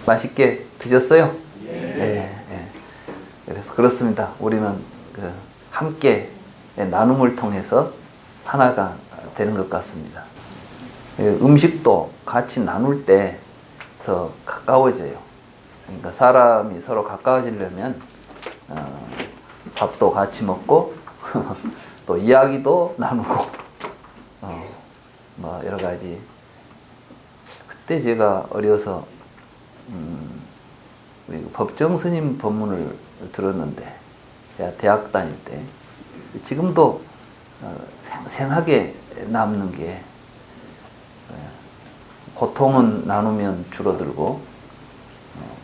맛있게 드셨어요? 예. 그래서 그렇습니다. 우리는 그 함께 나눔을 통해서 하나가 되는 것 같습니다. 음식도 같이 나눌 때 더 가까워져요. 그러니까 사람이 서로 가까워지려면 밥도 같이 먹고 또 이야기도 나누고 뭐 여러 가지. 그때 제가 어려서 우리 법정 스님 법문을 들었는데, 제가 대학 다닐 때 지금도 생생하게 남는 게, 고통은 나누면 줄어들고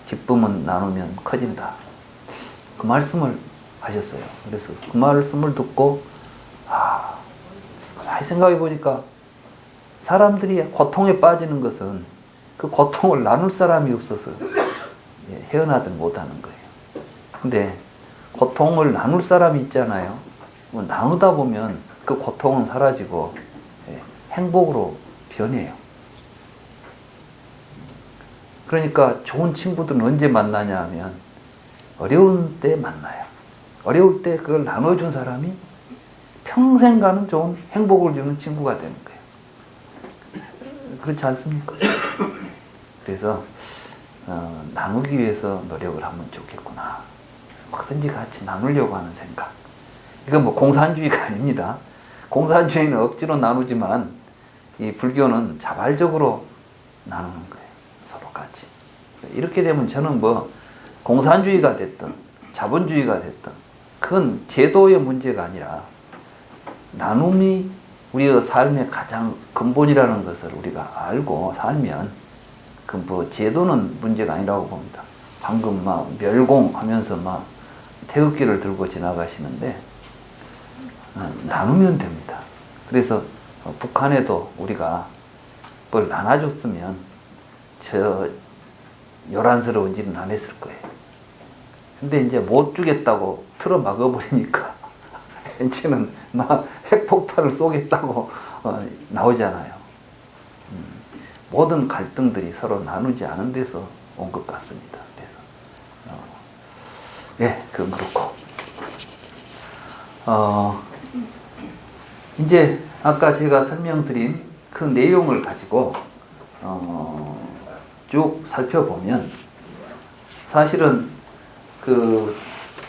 기쁨은 나누면 커진다. 그 말씀을 하셨어요. 그래서 그 말씀을 듣고 가만히 생각해 보니까 사람들이 고통에 빠지는 것은 그 고통을 나눌 사람이 없어서 헤어나들 못하는 거예요. 근데 고통을 나눌 사람이 있잖아요. 뭐 나누다 보면 그 고통은 사라지고 행복으로 변해요. 그러니까 좋은 친구들은 언제 만나냐 하면 어려운 때 만나요. 어려울 때 그걸 나눠준 사람이 평생 가는 좋은 행복을 주는 친구가 되는 거예요. 그렇지 않습니까? 그래서 나누기 위해서 노력을 하면 좋겠구나. 뭐든지 같이 나누려고 하는 생각. 이건 뭐 공산주의가 아닙니다. 공산주의는 억지로 나누지만 이 불교는 자발적으로 나누는 거예요. 서로 같이. 이렇게 되면 저는 뭐 공산주의가 됐든 자본주의가 됐든 그건 제도의 문제가 아니라 나눔이 우리의 삶의 가장 근본이라는 것을 우리가 알고 살면 그 뭐 제도는 문제가 아니라고 봅니다. 방금 막 멸공하면서 막 태극기를 들고 지나가시는데 나누면 됩니다. 그래서 북한에도 우리가 뭘 나눠줬으면 저 요란스러운 일은 안 했을 거예요. 근데 이제 못 주겠다고 틀어 막아버리니까 이제는 막 핵폭탄을 쏘겠다고 나오잖아요. 모든 갈등들이 서로 나누지 않은 데서 온 것 같습니다. 그래서 그건 그렇고 이제 아까 제가 설명드린 그 내용을 가지고 쭉 살펴보면 사실은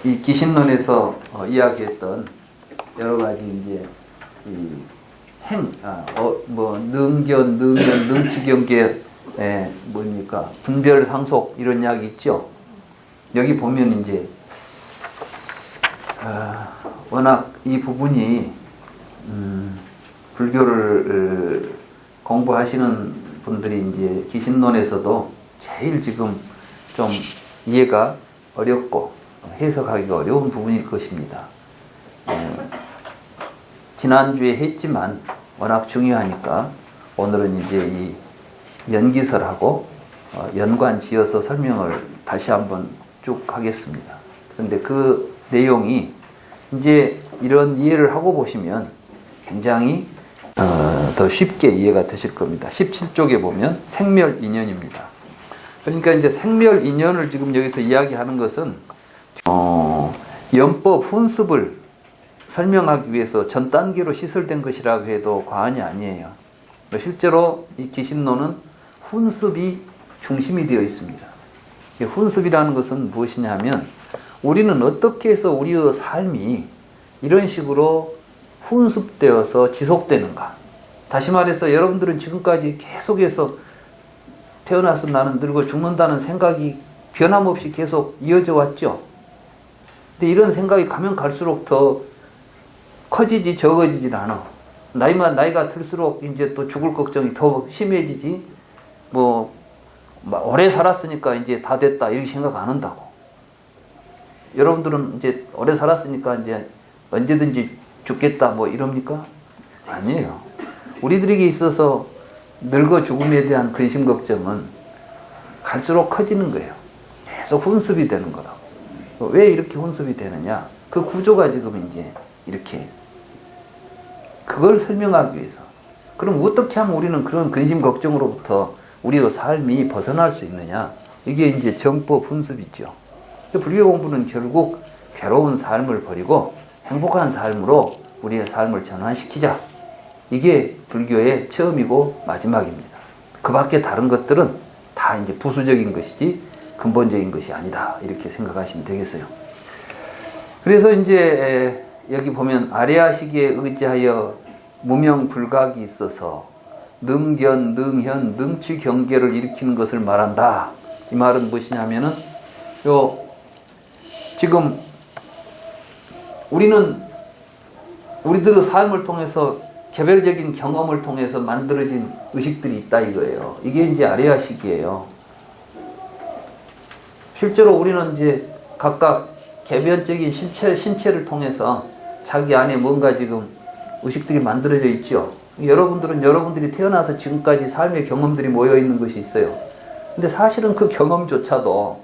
이 기신론에서 이야기했던 여러 가지 이제 이 능견, 능치경계, 뭡니까? 분별, 상속, 이런 이야기 있죠? 여기 보면 이제, 워낙 이 부분이, 불교를 공부하시는 분들이 이제 기신론에서도 제일 지금 좀 이해가 어렵고 해석하기가 어려운 부분일 것입니다. 지난주에 했지만 워낙 중요하니까 오늘은 이제 이 연기설하고 연관 지어서 설명을 다시 한번 쭉 하겠습니다. 그런데 그 내용이 이제 이런 이해를 하고 보시면 굉장히 더 쉽게 이해가 되실 겁니다. 17쪽에 보면 생멸인연입니다. 그러니까 이제 생멸인연을 지금 여기서 이야기하는 것은 연법 훈습을 설명하기 위해서 전 단계로 시설된 것이라고 해도 과언이 아니에요. 실제로 이 기신론은 훈습이 중심이 되어 있습니다. 훈습이라는 것은 무엇이냐 하면 우리는 어떻게 해서 우리의 삶이 이런 식으로 훈습되어서 지속되는가. 다시 말해서 여러분들은 지금까지 계속해서 태어나서 나는 늙어 죽는다는 생각이 변함없이 계속 이어져 왔죠. 근데 이런 생각이 가면 갈수록 더 커지지 적어지질 않아. 나이가 들수록 이제 또 죽을 걱정이 더 심해지지. 뭐 오래 살았으니까 이제 다 됐다 이렇게 생각 안 한다고. 여러분들은 이제 오래 살았으니까 이제 언제든지 죽겠다 뭐 이럽니까? 아니에요. 우리들에게 있어서 늙어 죽음에 대한 근심 걱정은 갈수록 커지는 거예요. 계속 훈습이 되는 거라고. 왜 이렇게 훈습이 되느냐? 그 구조가 지금 이제 이렇게 그걸 설명하기 위해서. 그럼 어떻게 하면 우리는 그런 근심 걱정으로부터 우리의 삶이 벗어날 수 있느냐? 이게 이제 정법 훈습이죠. 불교 공부는 결국 괴로운 삶을 버리고 행복한 삶으로 우리의 삶을 전환시키자. 이게 불교의 처음이고 마지막입니다. 그 밖에 다른 것들은 다 이제 부수적인 것이지 근본적인 것이 아니다. 이렇게 생각하시면 되겠어요. 그래서 이제 여기 보면 아리아 시기에 의지하여 무명불각이 있어서 능견, 능현, 능취 경계를 일으키는 것을 말한다. 이 말은 무엇이냐면은 지금 우리들의 삶을 통해서 개별적인 경험을 통해서 만들어진 의식들이 있다 이거예요. 이게 이제 아리아식이에요. 실제로 우리는 이제 각각 개별적인 신체를 통해서 자기 안에 뭔가 지금 의식들이 만들어져 있죠. 여러분들은 여러분들이 태어나서 지금까지 삶의 경험들이 모여 있는 것이 있어요. 근데 사실은 그 경험조차도,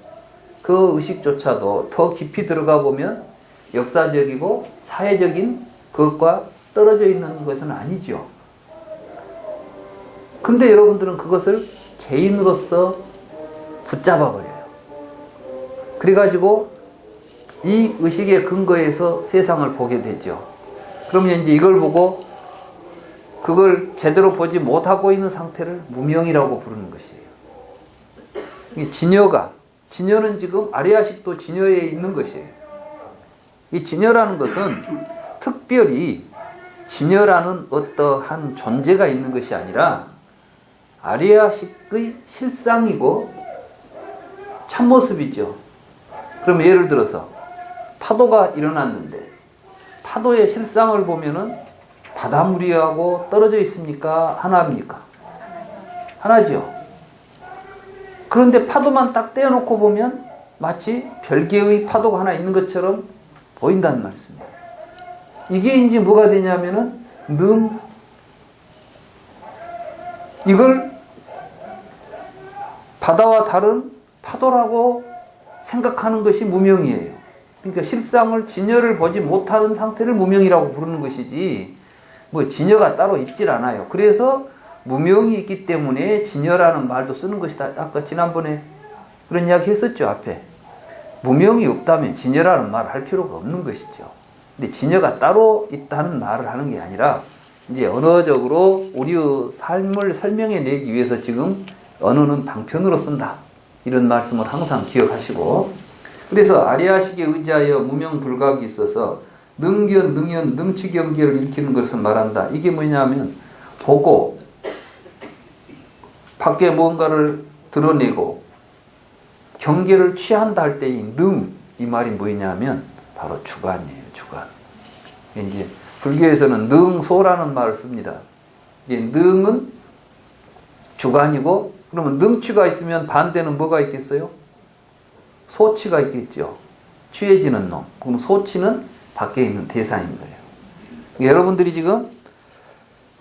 그 의식조차도 더 깊이 들어가 보면 역사적이고 사회적인 그것과 떨어져 있는 것은 아니죠. 근데 여러분들은 그것을 개인으로서 붙잡아 버려요. 그래가지고 이 의식의 근거에서 세상을 보게 되죠. 그러면 이제 이걸 보고 그걸 제대로 보지 못하고 있는 상태를 무명이라고 부르는 것이에요. 진여는 지금 아리아식도 진여에 있는 것이에요. 이 진여라는 것은 특별히 진여라는 어떠한 존재가 있는 것이 아니라 아리아식의 실상이고 참모습이죠. 그럼 예를 들어서 파도가 일어났는데 파도의 실상을 보면은 바닷물이하고 떨어져 있습니까? 하나입니까? 하나죠. 그런데 파도만 딱 떼어놓고 보면 마치 별개의 파도가 하나 있는 것처럼 보인다는 말씀이에요. 이게 이제 뭐가 되냐면은 이걸 바다와 다른 파도라고 생각하는 것이 무명이에요. 그러니까 실상을 진여를 보지 못하는 상태를 무명이라고 부르는 것이지 뭐 진여가 따로 있질 않아요. 그래서 무명이 있기 때문에 진여라는 말도 쓰는 것이다. 아까 지난번에 그런 이야기 했었죠. 앞에 무명이 없다면 진여라는 말을 할 필요가 없는 것이죠. 근데 진여가 따로 있다는 말을 하는 게 아니라 이제 언어적으로 우리의 삶을 설명해 내기 위해서 지금 언어는 방편으로 쓴다. 이런 말씀을 항상 기억하시고, 그래서 아리아식에 의지하여 무명불각이 있어서 능견, 능현, 능치경계를 일으키는 것을 말한다. 이게 뭐냐면 보고 밖에 뭔가를 드러내고 경계를 취한다 할 때의 이 말이 뭐냐면 바로 주관이에요. 주관. 이제 불교에서는 능소라는 말을 씁니다. 이게 능은 주관이고, 그러면 능취가 있으면 반대는 뭐가 있겠어요? 소취가 있겠죠. 취해지는 놈. 그럼 소취는 밖에 있는 대상인 거예요. 여러분들이 지금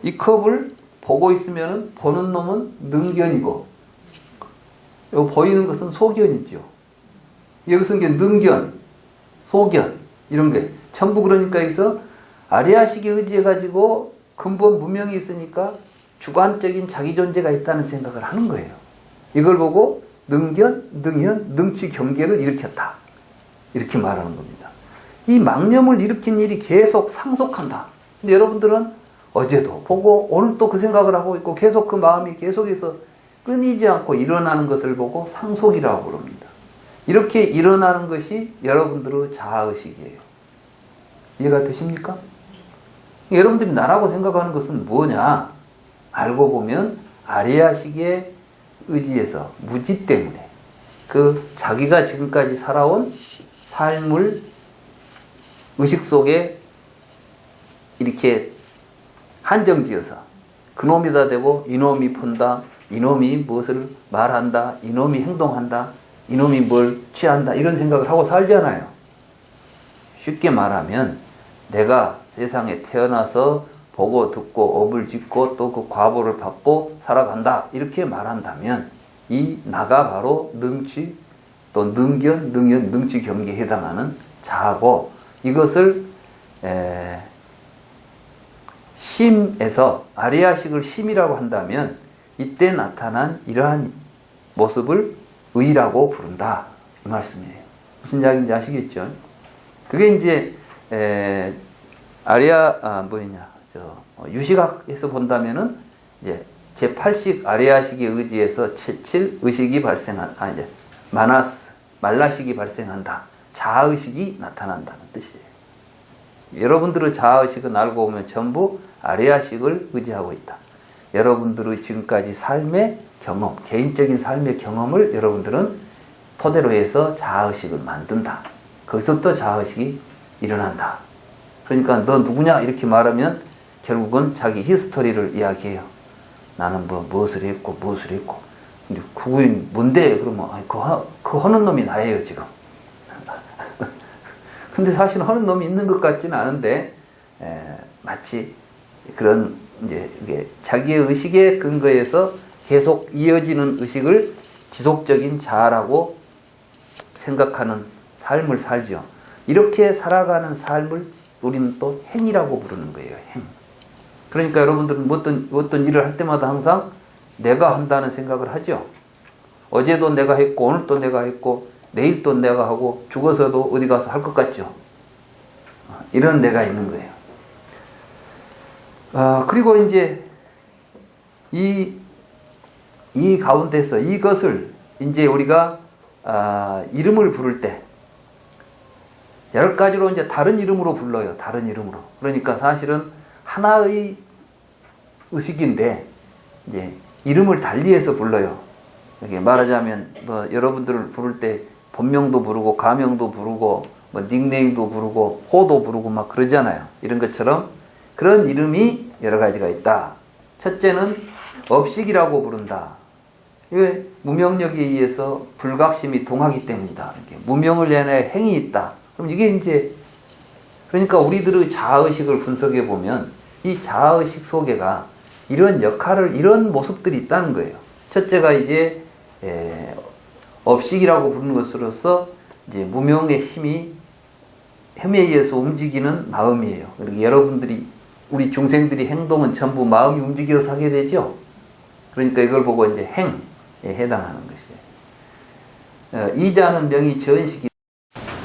이 컵을 보고 있으면 보는 놈은 능견이고, 요 보이는 것은 소견이죠. 여기서 이게 능견, 소견 이런 게 전부, 그러니까 여기서 아리아식에 의지해가지고 근본 무명이 있으니까 주관적인 자기 존재가 있다는 생각을 하는 거예요. 이걸 보고 능견, 능현, 능치 경계를 일으켰다. 이렇게 말하는 겁니다. 이 망념을 일으킨 일이 계속 상속한다. 근데 여러분들은 어제도 보고 오늘 또 그 생각을 하고 있고 계속 그 마음이 계속해서 끊이지 않고 일어나는 것을 보고 상속이라고 부릅니다. 이렇게 일어나는 것이 여러분들의 자아의식이에요. 이해가 되십니까? 여러분들이 나라고 생각하는 것은 뭐냐? 알고 보면 아리아식의 의지에서 무지 때문에 그 자기가 지금까지 살아온 삶을 의식 속에 이렇게 한정지어서 그놈이다 대고 이놈이 푼다, 이놈이 무엇을 말한다, 이놈이 행동한다, 이놈이 뭘 취한다, 이런 생각을 하고 살잖아요. 쉽게 말하면 내가 세상에 태어나서 보고 듣고 업을 짓고 또 그 과보를 받고 살아간다, 이렇게 말한다면 이 나가 바로 능취 또 능견, 능현, 능취 경계에 해당하는 자아고, 이것을 심에서 아리아식을 심이라고 한다면 이때 나타난 이러한 모습을 의라고 부른다. 이 말씀이에요. 무슨 이야기인지 아시겠죠? 그게 이제 유시각에서 본다면은 이제 제8식 아리아식에 의지해서 7의식이 이제 말라식이 발생한다. 자아의식이 나타난다는 뜻이에요. 여러분들의 자아의식은 알고 보면 전부 아리아식을 의지하고 있다. 여러분들의 지금까지 삶의 경험, 개인적인 삶의 경험을 여러분들은 토대로 해서 자아의식을 만든다. 거기서부터 자아의식이 일어난다. 그러니까 너 누구냐 이렇게 말하면 결국은 자기 히스토리를 이야기해요. 나는 무엇을 했고 무엇을 했고. 근데 그게 뭔데? 그러면 그 하는 놈이 나예요 지금. 근데 사실 하는 놈이 있는 것 같지는 않은데 마치 그런 이제 이게 자기의 의식에 근거해서 계속 이어지는 의식을 지속적인 자아라고 생각하는 삶을 살죠. 이렇게 살아가는 삶을 우리는 또 행이라고 부르는 거예요. 행. 그러니까 여러분들은 어떤 일을 할 때마다 항상 내가 한다는 생각을 하죠. 어제도 내가 했고 오늘도 내가 했고 내일 또 내가 하고 죽어서도 어디 가서 할 것 같죠. 이런 내가 있는 거예요. 그리고 이제 이 가운데서 이것을 이제 우리가 이름을 부를 때 여러 가지로 이제 다른 이름으로 불러요. 다른 이름으로. 그러니까 사실은 하나의 의식인데 이제 이름을 달리해서 불러요. 이렇게 말하자면 여러분들을 부를 때 본명도 부르고 가명도 부르고 닉네임도 부르고 호도 부르고 막 그러잖아요. 이런 것처럼 그런 이름이 여러 가지가 있다. 첫째는 업식이라고 부른다. 이게 무명력에 의해서 불각심이 동하기 때문이다. 이렇게 무명을 내내 행이 있다. 그럼 이게 이제 그러니까 우리들의 자아의식을 분석해 보면 이 자아의식 속에가 이런 역할을 이런 모습들이 있다는 거예요. 첫째가 이제 업식이라고 부르는 것으로서 이제 무명의 힘에 의해서 움직이는 마음이에요. 그리고 여러분들이 우리 중생들이 행동은 전부 마음이 움직여서 하게 되죠. 그러니까 이걸 보고 이제 행에 해당하는 것이에요. 이자는 명이 전식이.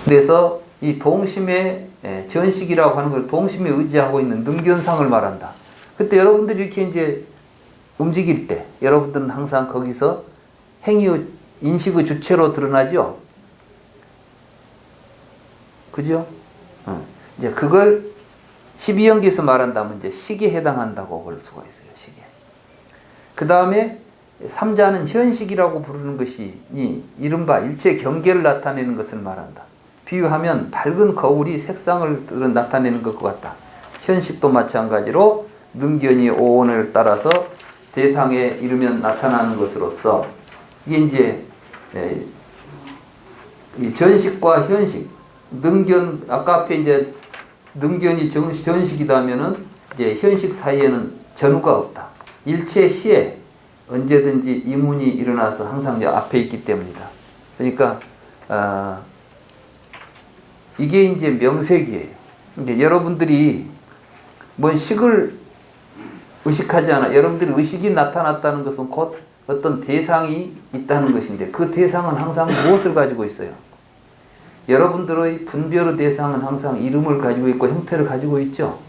그래서 이 동심의 전식이라고 하는 걸 동심에 의지하고 있는 능견상을 말한다. 그때 여러분들이 이렇게 이제 움직일 때 여러분들은 항상 거기서 행위의 인식의 주체로 드러나죠. 그죠? 이제 그걸 12연기에서 말한다면 이제 식에 해당한다고 볼 수가 있어요. 식에. 그 다음에 3자는 현식이라고 부르는 것이 이른바 일체 경계를 나타내는 것을 말한다. 비유하면 밝은 거울이 색상을 나타내는 것과 같다. 현식도 마찬가지로 능견이 오온을 따라서 대상에 이르면 나타나는 것으로서 이게 이제 이 전식과 현식, 능견 아까 앞에 이제 능견이 전식이다 하면은 이제 현식 사이에는 전후가 없다. 일체 시에 언제든지 이문이 일어나서 항상 앞에 있기 때문이다. 그러니까 이게 이제 명색이에요. 이제 여러분들이 뭔 식을 의식하지 않아. 여러분들이 의식이 나타났다는 것은 곧 어떤 대상이 있다는 것인데 그 대상은 항상 무엇을 가지고 있어요? 여러분들의 분별의 대상은 항상 이름을 가지고 있고 형태를 가지고 있죠.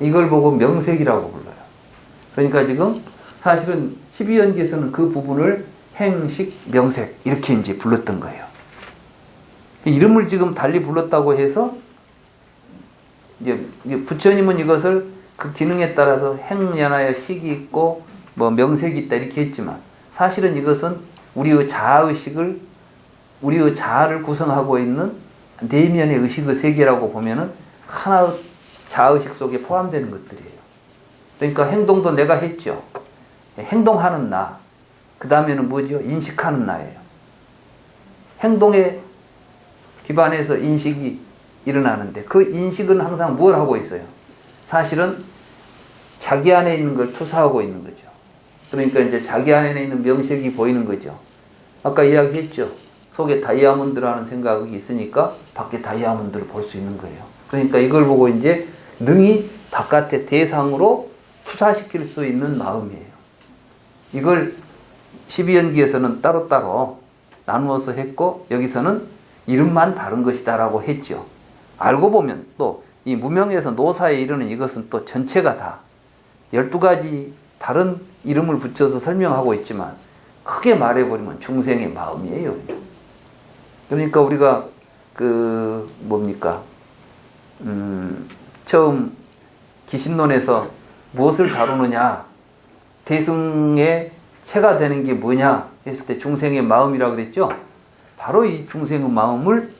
이걸 보고 명색이라고 불러요. 그러니까 지금 사실은 12연기에서는 그 부분을 행식, 명색 이렇게 이제 불렀던 거예요. 이름을 지금 달리 불렀다고 해서 이제 부처님은 이것을 그 기능에 따라서 행연하여 식이 있고 명색이 있다 이렇게 했지만 사실은 이것은 우리의 자아의식을 우리의 자아를 구성하고 있는 내면의 의식의 세계라고 보면은 하나의 자아의식 속에 포함되는 것들이에요. 그러니까 행동도 내가 했죠. 행동하는 나. 그 다음에는 뭐죠? 인식하는 나예요. 행동에 기반해서 인식이 일어나는데 그 인식은 항상 뭘 하고 있어요? 사실은 자기 안에 있는 걸 투사하고 있는 거죠. 그러니까 이제 자기 안에 있는 명색이 보이는 거죠. 아까 이야기했죠. 속에 다이아몬드라는 생각이 있으니까 밖에 다이아몬드를 볼 수 있는 거예요. 그러니까 이걸 보고 이제 능히 바깥의 대상으로 투사시킬 수 있는 마음이에요. 이걸 12연기에서는 따로따로 나누어서 했고 여기서는 이름만 다른 것이다 라고 했죠. 알고 보면 또 이 무명에서 노사에 이르는 이것은 또 전체가 다 12가지 다른 이름을 붙여서 설명하고 있지만 크게 말해버리면 중생의 마음이에요. 그러니까 우리가 처음 기신론에서 무엇을 다루느냐, 대승의 체가 되는 게 뭐냐 했을 때 중생의 마음이라고 그랬죠. 바로 이 중생의 마음을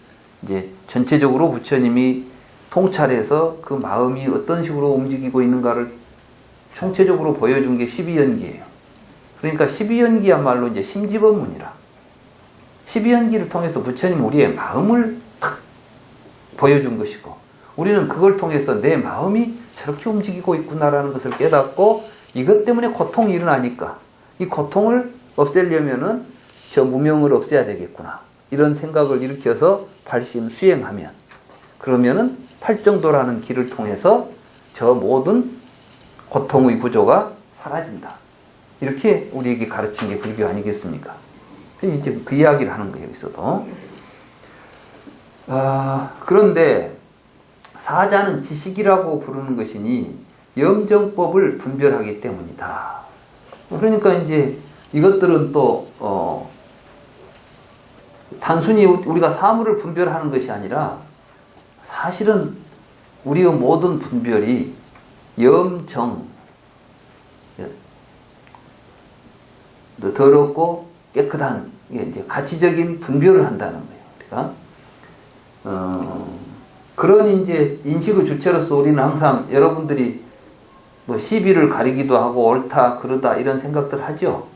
이제 전체적으로 부처님이 통찰해서 그 마음이 어떤 식으로 움직이고 있는가를 총체적으로 보여준 게 12연기예요. 그러니까 12연기야말로 이제 심지법문이라. 12연기를 통해서 부처님 우리의 마음을 탁 보여준 것이고, 우리는 그걸 통해서 내 마음이 저렇게 움직이고 있구나라는 것을 깨닫고, 이것 때문에 고통이 일어나니까 이 고통을 없애려면은 저 무명을 없애야 되겠구나, 이런 생각을 일으켜서 발심 수행하면, 그러면은 팔정도라는 길을 통해서 저 모든 고통의 구조가 사라진다. 이렇게 우리에게 가르친 게 불교 아니겠습니까? 이제 그 이야기를 하는 거예요, 여기서도. 그런데 사자는 지식이라고 부르는 것이니 염정법을 분별하기 때문이다. 그러니까 이제 이것들은 또 단순히 우리가 사물을 분별하는 것이 아니라 사실은 우리의 모든 분별이 염정, 더럽고 깨끗한 이제 가치적인 분별을 한다는 거예요. 그러니까 그런 이제 인식의 주체로서 우리는 항상 여러분들이 뭐 시비를 가리기도 하고 옳다 그러다 이런 생각들 하죠.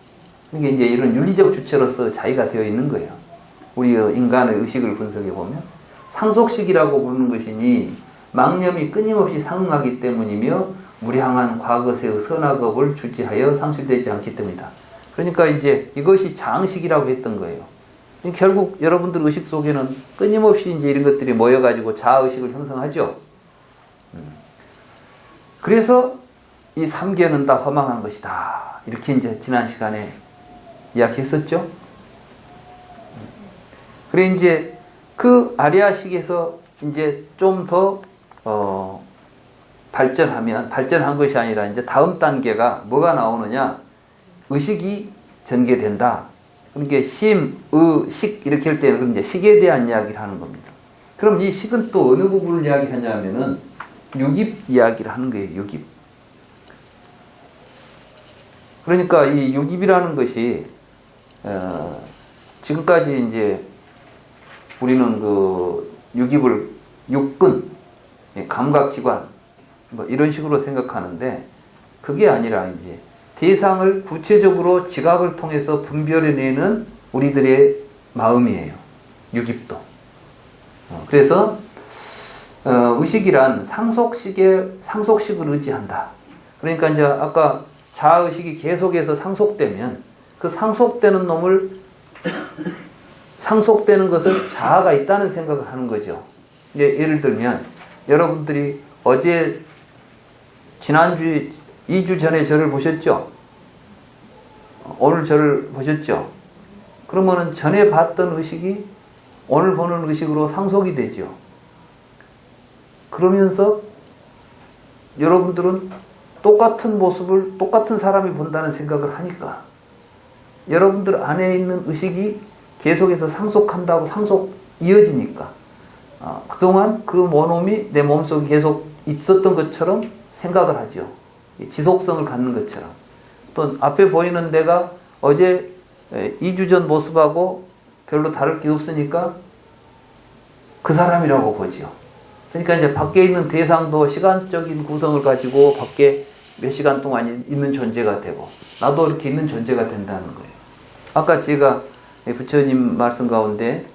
이게 이제 이런 윤리적 주체로서 자기가 되어 있는 거예요. 우리 인간의 의식을 분석해 보면 상속식이라고 부르는 것이니 망념이 끊임없이 상응하기 때문이며 무량한 과거세의 선악업을 주지하여 상실되지 않기 때문이다. 그러니까 이제 이것이 장식이라고 했던 거예요. 결국 여러분들 의식 속에는 끊임없이 이제 이런 것들이 모여가지고 자아의식을 형성하죠. 그래서 이 삼계는 다 허망한 것이다. 이렇게 이제 지난 시간에 이야기했었죠. 그래 이제 그 아리아식에서 이제 좀 더 발전한 것이 아니라 이제 다음 단계가 뭐가 나오느냐? 의식이 전개된다. 그러니까 심, 의, 식 이렇게 할 때는 이제 식에 대한 이야기를 하는 겁니다. 그럼 이 식은 또 어느 부분을 이야기하냐면은 육입 이야기를 하는 거예요. 육입. 그러니까 이 육입이라는 것이 지금까지 이제 우리는 그 육입을 육근, 감각기관 뭐 이런 식으로 생각하는데 그게 아니라 이제 대상을 구체적으로 지각을 통해서 분별해내는 우리들의 마음이에요. 육입도. 그래서 의식이란 상속식을 의지한다. 그러니까 이제 아까 자아의식이 계속해서 상속되면 그 상속되는 것을 자아가 있다는 생각을 하는 거죠. 이제 예를 들면 여러분들이 어제 지난주에 2주 전에 저를 보셨죠? 오늘 저를 보셨죠? 그러면은 전에 봤던 의식이 오늘 보는 의식으로 상속이 되죠. 그러면서 여러분들은 똑같은 모습을 똑같은 사람이 본다는 생각을 하니까 여러분들 안에 있는 의식이 계속해서 상속한다고 상속 이어지니까 그동안 그 모놈이 내 몸속에 계속 있었던 것처럼 생각을 하죠. 지속성을 갖는 것처럼. 또 앞에 보이는 내가 어제 2주 전 모습하고 별로 다를 게 없으니까 그 사람이라고 보죠. 그러니까 이제 밖에 있는 대상도 시간적인 구성을 가지고 밖에 몇 시간 동안 있는 존재가 되고 나도 이렇게 있는 존재가 된다는 거예요. 아까 제가 부처님 말씀 가운데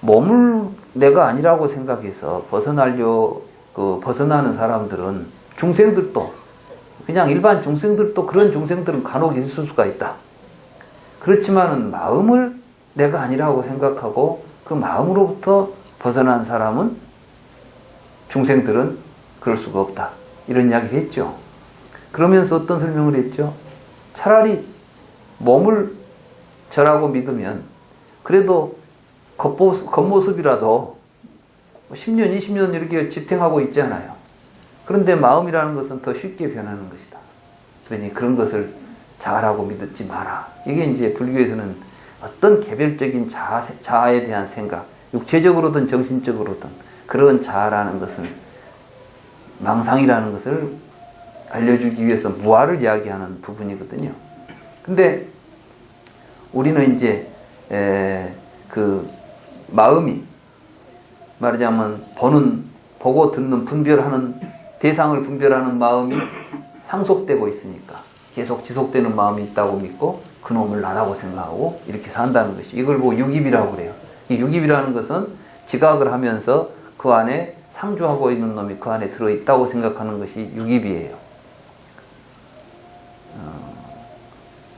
몸을 내가 아니라고 생각해서 벗어나는 사람들은 중생들도 그냥 일반 중생들도 그런 중생들은 간혹 있을 수가 있다. 그렇지만은 마음을 내가 아니라고 생각하고 그 마음으로부터 벗어난 사람은 중생들은 그럴 수가 없다. 이런 이야기를 했죠. 그러면서 어떤 설명을 했죠? 차라리 몸을 저라고 믿으면 그래도 겉모습이라도 10년, 20년 이렇게 지탱하고 있잖아요. 그런데 마음이라는 것은 더 쉽게 변하는 것이다. 그러니 그런 것을 자아라고 믿지 마라. 이게 이제 불교에서는 어떤 개별적인 자아에 대한 생각, 육체적으로든 정신적으로든 그런 자아라는 것은 망상이라는 것을 알려주기 위해서 무아를 이야기하는 부분이거든요. 근데 우리는 이제 그 마음이 말하자면 보고 듣는 분별하는 대상을 분별하는 마음이 상속되고 있으니까 계속 지속되는 마음이 있다고 믿고 그놈을 나라고 생각하고 이렇게 산다는 것이, 이걸 보고 육입이라고 그래요. 이 육입이라는 것은 지각을 하면서 그 안에 상주하고 있는 놈이 그 안에 들어있다고 생각하는 것이 육입이에요.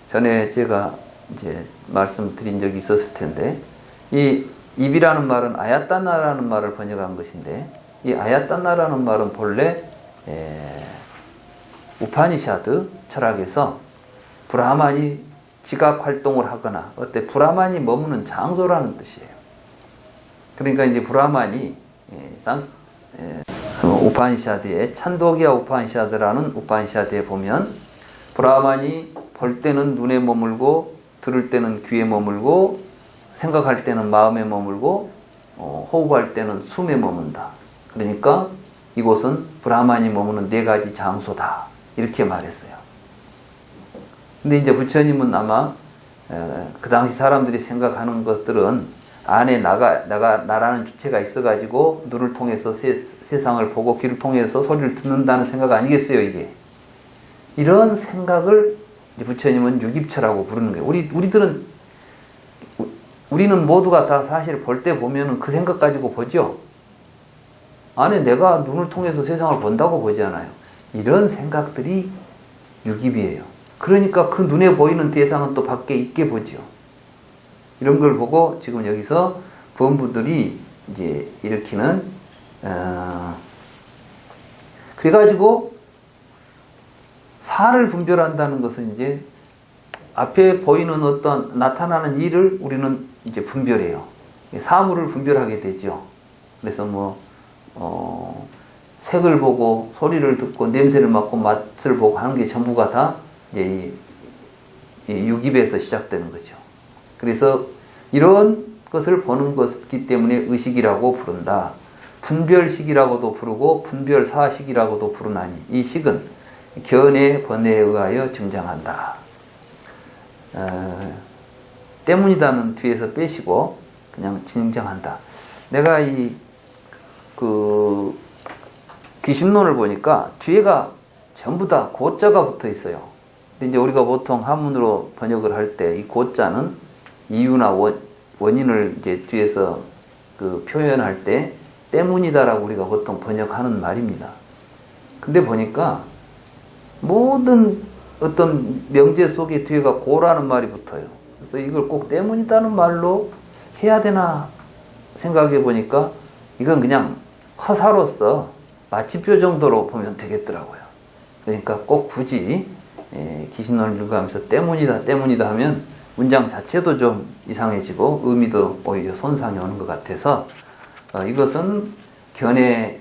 전에 제가 이제 말씀드린 적이 있었을 텐데, 이 입이라는 말은 아야따나라는 말을 번역한 것인데, 이 아야따나라는 말은 본래 우파니샤드 철학에서 브라만이 지각 활동을 하거나 브라만이 머무는 장소라는 뜻이에요. 그러니까 이제 브라만이 우파니샤드에 찬도기야 우파니샤드라는 우파니샤드에 보면 브라만이 볼 때는 눈에 머물고 들을 때는 귀에 머물고 생각할 때는 마음에 머물고 호흡할 때는 숨에 머문다. 그러니까 이곳은 브라만이 머무는 4가지 장소다. 이렇게 말했어요. 근데 이제 부처님은 아마 그 당시 사람들이 생각하는 것들은 안에 나라는 주체가 있어가지고 눈을 통해서 세상을 보고 귀를 통해서 소리를 듣는다는 생각 아니겠어요, 이게. 이런 생각을 이제 부처님은 유깁처라고 부르는 거예요. 우리는 모두가 다 사실 볼 때 보면은 그 생각 가지고 보죠. 안에 내가 눈을 통해서 세상을 본다고 보잖아요. 이런 생각들이 유깁이에요. 그러니까 그 눈에 보이는 대상은 또 밖에 있게 보죠. 이런 걸 보고 지금 여기서 범부들이 이제 일으키는 그래가지고 사를 분별한다는 것은 이제 앞에 보이는 어떤 나타나는 일을 우리는 이제 분별해요. 사물을 분별하게 되죠. 그래서 색을 보고 소리를 듣고 냄새를 맡고 맛을 보고 하는 게 전부가 다 이제 이 육입에서 시작되는 거죠. 그래서 이런 것을 보는 것이기 때문에 의식이라고 부른다. 분별식이라고도 부르고 분별사식이라고도 부르나니 이 식은 견해 번뇌에 의하여 증장한다. 때문이다는 뒤에서 빼시고 그냥 증장한다. 내가 기심론을 보니까 뒤에가 전부 다 고자가 붙어 있어요. 근데 이제 우리가 보통 한문으로 번역을 할 때 이 고자는 이유나 원인을 이제 뒤에서 표현할 때 때문이다라고 우리가 보통 번역하는 말입니다. 근데 보니까 모든 어떤 명제 속에 뒤에가 고라는 말이 붙어요. 그래서 이걸 꼭 때문이다는 말로 해야 되나 생각해 보니까 이건 그냥 허사로서 마침표 정도로 보면 되겠더라고요. 그러니까 꼭 굳이 기신론을 읽어가면서 때문이다 하면 문장 자체도 좀 이상해지고 의미도 오히려 손상이 오는 것 같아서 이것은 견해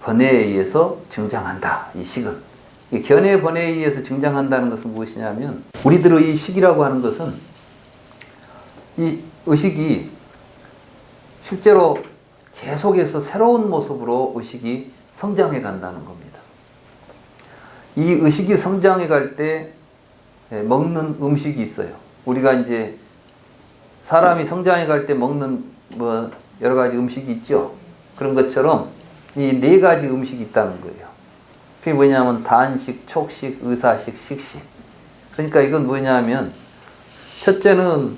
번뇌에 의해서 증장한다. 이 식은. 이 견해 번뇌에 의해서 증장한다는 것은 무엇이냐면 우리들의 이 식이라고 하는 것은 이 의식이 실제로 계속해서 새로운 모습으로 의식이 성장해 간다는 겁니다. 이 의식이 성장해 갈 때 먹는 음식이 있어요. 우리가 이제 사람이 성장해 갈 때 먹는 여러 가지 음식이 있죠. 그런 것처럼 이 4가지 음식이 있다는 거예요. 그게 뭐냐면 단식, 촉식, 의사식, 식식. 그러니까 이건 뭐냐면 첫째는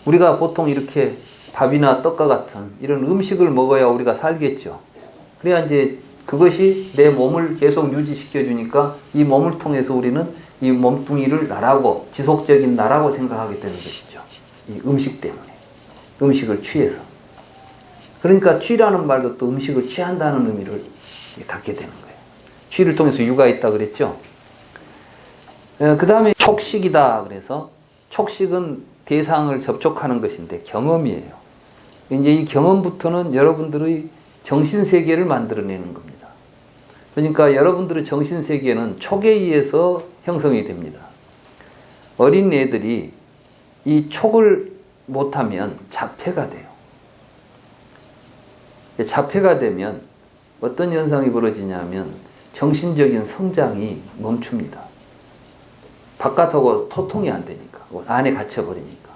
우리가 보통 이렇게 밥이나 떡과 같은 이런 음식을 먹어야 우리가 살겠죠. 그래야 이제 그것이 내 몸을 계속 유지시켜 주니까 이 몸을 통해서 우리는 이 몸뚱이를 나라고, 지속적인 나라고 생각하게 되는 것이죠. 이 음식 때문에. 음식을 취해서. 그러니까 취라는 말도 또 음식을 취한다는 의미를 갖게 되는 거예요. 취를 통해서 유가 있다 그랬죠. 그 다음에 촉식이다 그래서 촉식은 대상을 접촉하는 것인데 경험이에요. 이제 이 경험부터는 여러분들의 정신세계를 만들어내는 겁니다. 그러니까 여러분들의 정신세계는 촉에 의해서 형성이 됩니다. 어린 애들이 이 촉을 못하면 자폐가 돼요. 자폐가 되면 어떤 현상이 벌어지냐면 정신적인 성장이 멈춥니다. 바깥하고 소통이 안 되니까, 안에 갇혀버리니까.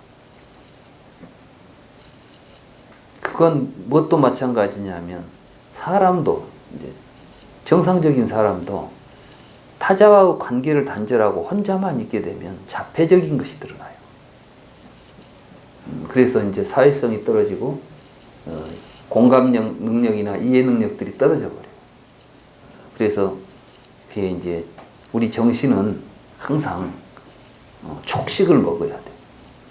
그건 무엇도 마찬가지냐면 사람도, 이제 정상적인 사람도 타자와의 관계를 단절하고 혼자만 있게 되면 자폐적인 것이 드러나요. 그래서 이제 사회성이 떨어지고 공감 능력이나 이해 능력들이 떨어져 버려요. 그래서 그게 이제 우리 정신은 항상 촉식을 먹어야 돼.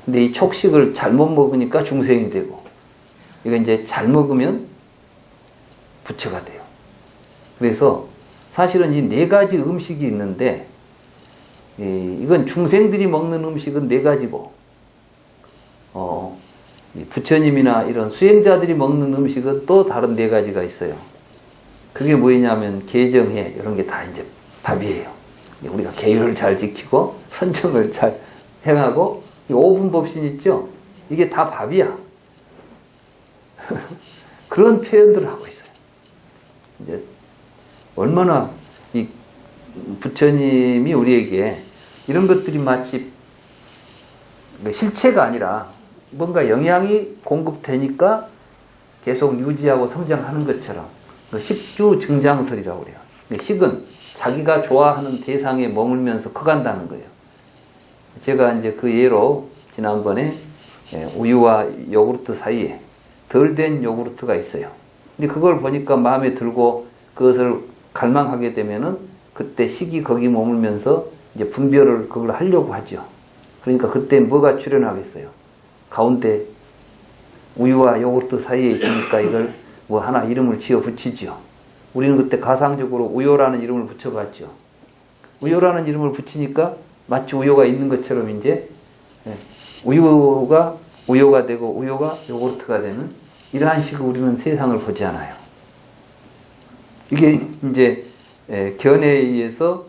근데 이 촉식을 잘못 먹으니까 중생이 되고, 이거 이제 잘 먹으면 부처가 돼요. 그래서 사실은 이 네 가지 음식이 있는데, 이건 중생들이 먹는 음식은 네 가지고, 부처님이나 이런 수행자들이 먹는 음식은 또 다른 네 가지가 있어요. 그게 뭐냐면 계정해, 이런 게 다 이제 밥이에요. 우리가 계율을 잘 지키고 선정을 잘 행하고, 이 5분 법신 있죠? 이게 다 밥이야. 그런 표현들을 하고 있어요. 이제 얼마나 이 부처님이 우리에게 이런 것들이 마치 실체가 아니라 뭔가 영양이 공급되니까 계속 유지하고 성장하는 것처럼 식주 증장설이라고 그래요. 식은 자기가 좋아하는 대상에 머물면서 커간다는 거예요. 제가 이제 그 예로 지난번에 우유와 요구르트 사이에 덜 된 요구르트가 있어요. 근데 그걸 보니까 마음에 들고 그것을 갈망하게 되면은 그때 식이 거기 머물면서 이제 분별을 그걸 하려고 하죠. 그러니까 그때 뭐가 출현하겠어요? 가운데 우유와 요구르트 사이에 있으니까 이걸 뭐 하나 이름을 지어 붙이죠. 우리는 그때 가상적으로 우요라는 이름을 붙여봤죠. 우요라는 이름을 붙이니까 마치 우요가 있는 것처럼 이제 우유가 우요가 되고 우요가 요구르트가 되는 이러한 식으로 우리는 세상을 보지 않아요. 이게 이제 견해에 의해서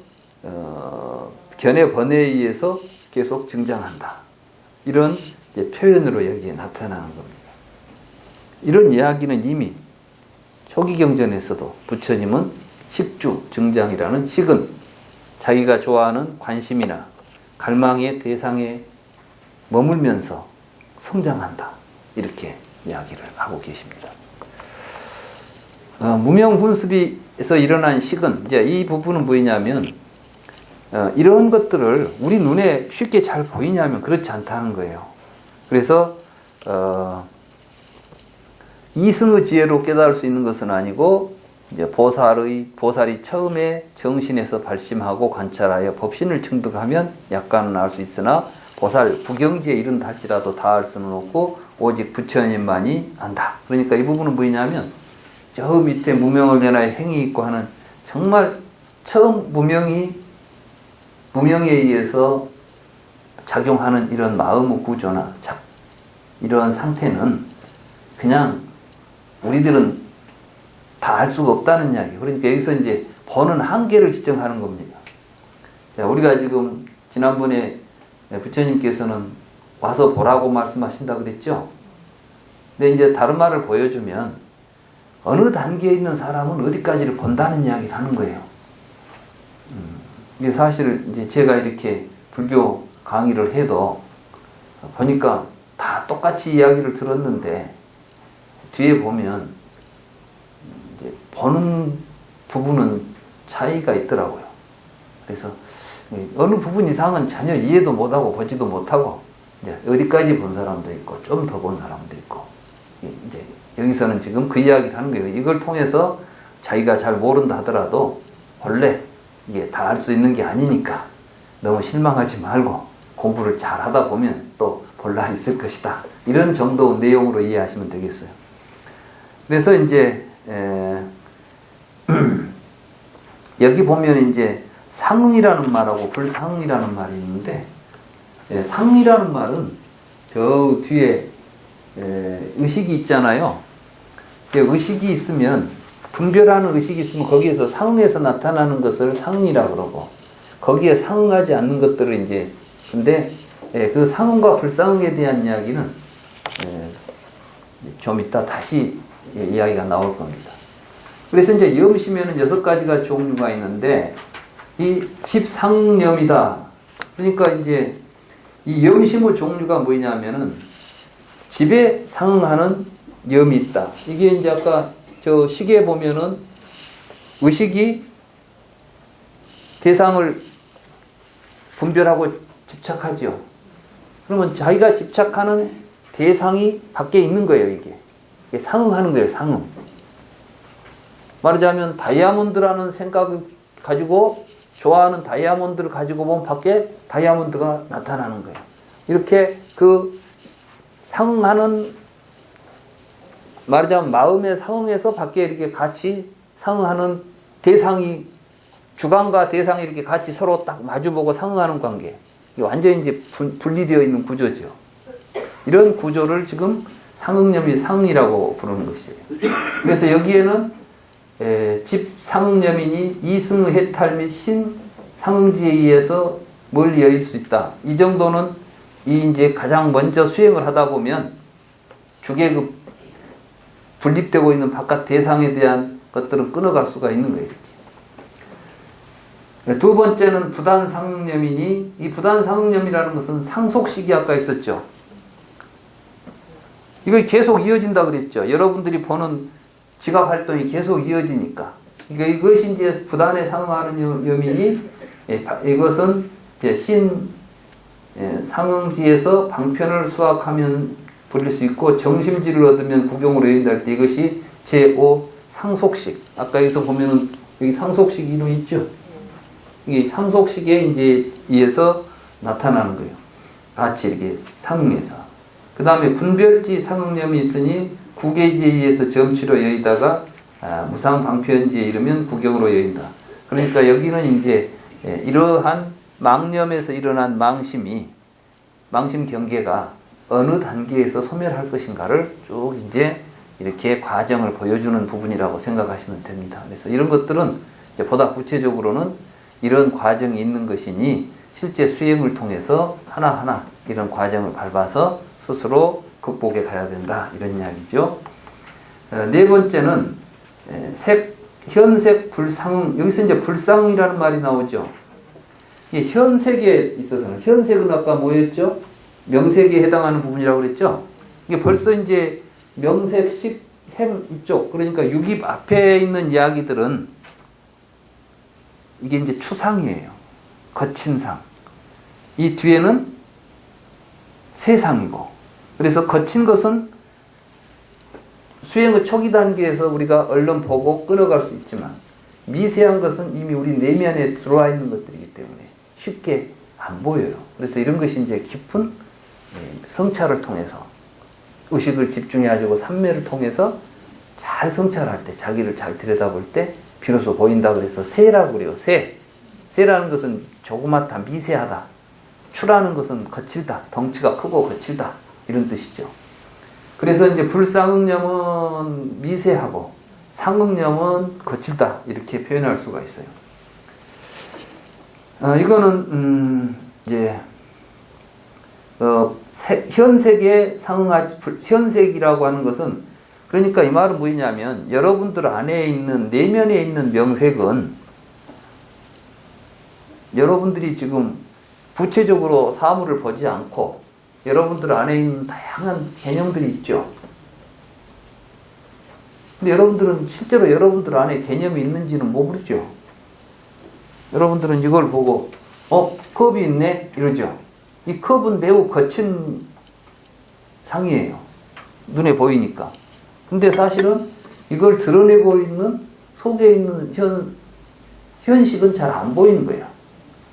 견해 번뇌에 의해서 계속 증장한다. 이런 이제 표현으로 여기에 나타나는 겁니다. 이런 이야기는 이미 초기경전에서도 부처님은 식주 증장이라는 식은 자기가 좋아하는 관심이나 갈망의 대상에 머물면서 성장한다. 이렇게 이야기를 하고 계십니다. 무명분습에서 일어난 식은 이제 이 부분은 뭐냐면 이런 것들을 우리 눈에 쉽게 잘 보이냐면 그렇지 않다는 거예요. 그래서 이승의 지혜로 깨달을 수 있는 것은 아니고 이제 보살이 처음에 정신에서 발심하고 관찰하여 법신을 증득하면 약간은 알 수 있으나 보살 부경지에 이른다 할지라도 다 알 수는 없고 오직 부처님만이 안다. 그러니까 이 부분은 뭐냐면 저 밑에 무명을 내나의 행이 있고 하는 정말 처음 무명에 의해서 작용하는 이런 마음의 구조나 이러한 상태는 그냥 우리들은 다 알 수가 없다는 이야기. 그러니까 여기서 이제 보는 한계를 지정하는 겁니다. 자, 우리가 지금 지난번에 부처님께서는 와서 보라고 말씀하신다 그랬죠? 근데 이제 다른 말을 보여주면 어느 단계에 있는 사람은 어디까지를 본다는 이야기를 하는 거예요. 이게 사실 이제 제가 이렇게 불교 강의를 해도 보니까 다 똑같이 이야기를 들었는데 뒤에 보면 이제 보는 부분은 차이가 있더라고요. 그래서 어느 부분 이상은 전혀 이해도 못하고 보지도 못하고 이제 어디까지 본 사람도 있고 좀 더 본 사람도 있고 이제 여기서는 지금 그 이야기를 하는 거예요. 이걸 통해서 자기가 잘 모른다 하더라도 원래 이게 다 알 수 있는 게 아니니까 너무 실망하지 말고 공부를 잘 하다 보면 또 본란이 있을 것이다. 이런 정도 내용으로 이해하시면 되겠어요. 그래서 이제 여기 보면 이제 상이라는 말하고 불상이라는 말이 있는데 상이라는 말은 저 뒤에 의식이 있잖아요. 의식이 있으면, 분별하는 의식이 있으면 거기에서 상응해서 나타나는 것을 상응이라고 그러고, 거기에 상응하지 않는 것들을 이제, 근데 그 상응과 불상응에 대한 이야기는 좀 이따 다시 이야기가 나올 겁니다. 그래서 이제 염심에는 6가지가 종류가 있는데, 이 집상념이다. 그러니까 이제 이 염심의 종류가 뭐냐면은 집에 상응하는 염이 있다. 이게 이제 아까 저 시계에 보면은 의식이 대상을 분별하고 집착하죠. 그러면 자기가 집착하는 대상이 밖에 있는 거예요, 이게. 이게 상응하는 거예요, 상응. 말하자면 다이아몬드라는 생각을 가지고 좋아하는 다이아몬드를 가지고 보면 밖에 다이아몬드가 나타나는 거예요. 이렇게 그 상응하는, 말하자면 마음의 상응에서 밖에 이렇게 같이 상응하는 대상이, 주관과 대상이 이렇게 같이 서로 딱 마주보고 상응하는 관계. 이게 완전히 이제 분리되어 있는 구조죠. 이런 구조를 지금 상응념이 상응이라고 부르는 것이에요. 그래서 여기에는 집상응념이니 이승의 해탈 및 신상응지에 의해서 멀리 여길 수 있다. 이 정도는 이제 가장 먼저 수행을 하다 보면 죽의 그 분립되고 있는 바깥 대상에 대한 것들은 끊어갈 수가 있는 거예요. 이렇게. 두 번째는 부단상응념이니, 이 부단상응념이라는 것은 상속식이 아까 있었죠. 이거 계속 이어진다 그랬죠. 여러분들이 보는 지각 활동이 계속 이어지니까. 그러니까 이것이 이제 부단에 상응하는 염이니, 이것은 이제 상응지에서 방편을 수확하면 불릴 수 있고, 정심지를 얻으면 구경으로 여인다 할 때 이것이 제5 상속식. 아까 여기서 보면은 여기 상속식 이름 있죠? 이게 상속식에 이제 의해서 나타나는 거예요. 같이 이렇게 상응해서. 그 다음에 분별지 상응념이 있으니 구계지에 의해서 점치로 여의다가 무상방편지에 이르면 구경으로 여인다. 그러니까 여기는 이제 이러한 망념에서 일어난 망심 경계가 어느 단계에서 소멸할 것인가를 쭉 이제 이렇게 과정을 보여주는 부분이라고 생각하시면 됩니다. 그래서 이런 것들은 보다 구체적으로는 이런 과정이 있는 것이니 실제 수행을 통해서 하나하나 이런 과정을 밟아서 스스로 극복해 가야 된다. 이런 이야기죠. 네 번째는 현색 불상응. 여기서 이제 불상이라는 말이 나오죠. 이 현색에 있어서는, 현색은 아까 뭐였죠? 명색에 해당하는 부분이라고 그랬죠? 이게 벌써 이제 명색식 행 이쪽, 그러니까 육입 앞에 있는 이야기들은 이게 이제 추상이에요. 거친 상. 이 뒤에는 세상이고. 그래서 거친 것은 수행의 초기 단계에서 우리가 얼른 보고 끊어갈 수 있지만, 미세한 것은 이미 우리 내면에 들어와 있는 것들이기 때문에 쉽게 안 보여요. 그래서 이런 것이 이제 깊은 성찰을 통해서, 의식을 집중해가지고 삼매를 통해서 잘 성찰할 때, 자기를 잘 들여다볼 때 비로소 보인다. 그래서 세라고 그래요. 세라는 것은 조그맣다, 미세하다. 추라는 것은 거칠다, 덩치가 크고 거칠다, 이런 뜻이죠. 그래서 이제 불상응념은 미세하고 상응념은 거칠다, 이렇게 표현할 수가 있어요. 이거는 이제 현색에 상응하지, 현색이라고 하는 것은, 그러니까 이 말은 뭐냐면 여러분들 안에 있는, 내면에 있는 명색은 여러분들이 지금 구체적으로 사물을 보지 않고 여러분들 안에 있는 다양한 개념들이 있죠. 근데 여러분들은 실제로 여러분들 안에 개념이 있는지는 모르죠. 여러분들은 이걸 보고 컵이 있네 이러죠. 이 컵은 매우 거친 상이에요. 눈에 보이니까. 근데 사실은 이걸 드러내고 있는, 속에 있는 현식은 잘 안 보이는 거예요.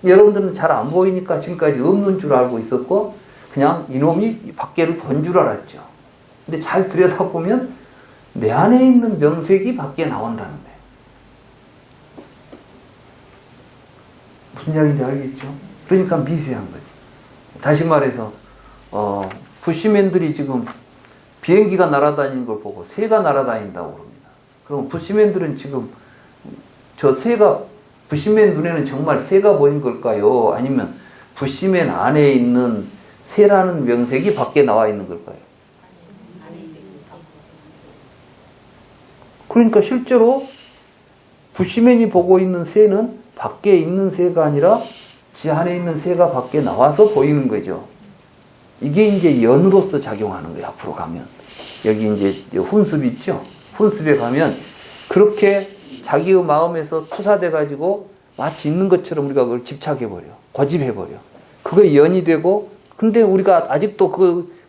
여러분들은 잘 안 보이니까 지금까지 없는 줄 알고 있었고, 그냥 이놈이 밖에를 본 줄 알았죠. 근데 잘 들여다보면 내 안에 있는 명색이 밖에 나온다는 거예요. 무슨 이야기인지 알겠죠? 그러니까 미세한 거지. 다시 말해서 부시맨들이 지금 비행기가 날아다니는 걸 보고 새가 날아다닌다고 그럽니다. 그럼 부시맨들은 지금 저 새가 부시맨 눈에는 정말 새가 보인 걸까요? 아니면 부시맨 안에 있는 새라는 명색이 밖에 나와 있는 걸까요? 그러니까 실제로 부시맨이 보고 있는 새는 밖에 있는 새가 아니라 지 안에 있는 새가 밖에 나와서 보이는 거죠. 이게 이제 연으로서 작용하는 거예요. 앞으로 가면 여기 이제 훈습 있죠. 훈습에 가면 그렇게 자기의 마음에서 투사돼 가지고 마치 있는 것처럼 우리가 그걸 집착해 버려, 고집해 버려. 그게 연이 되고, 근데 우리가 아직도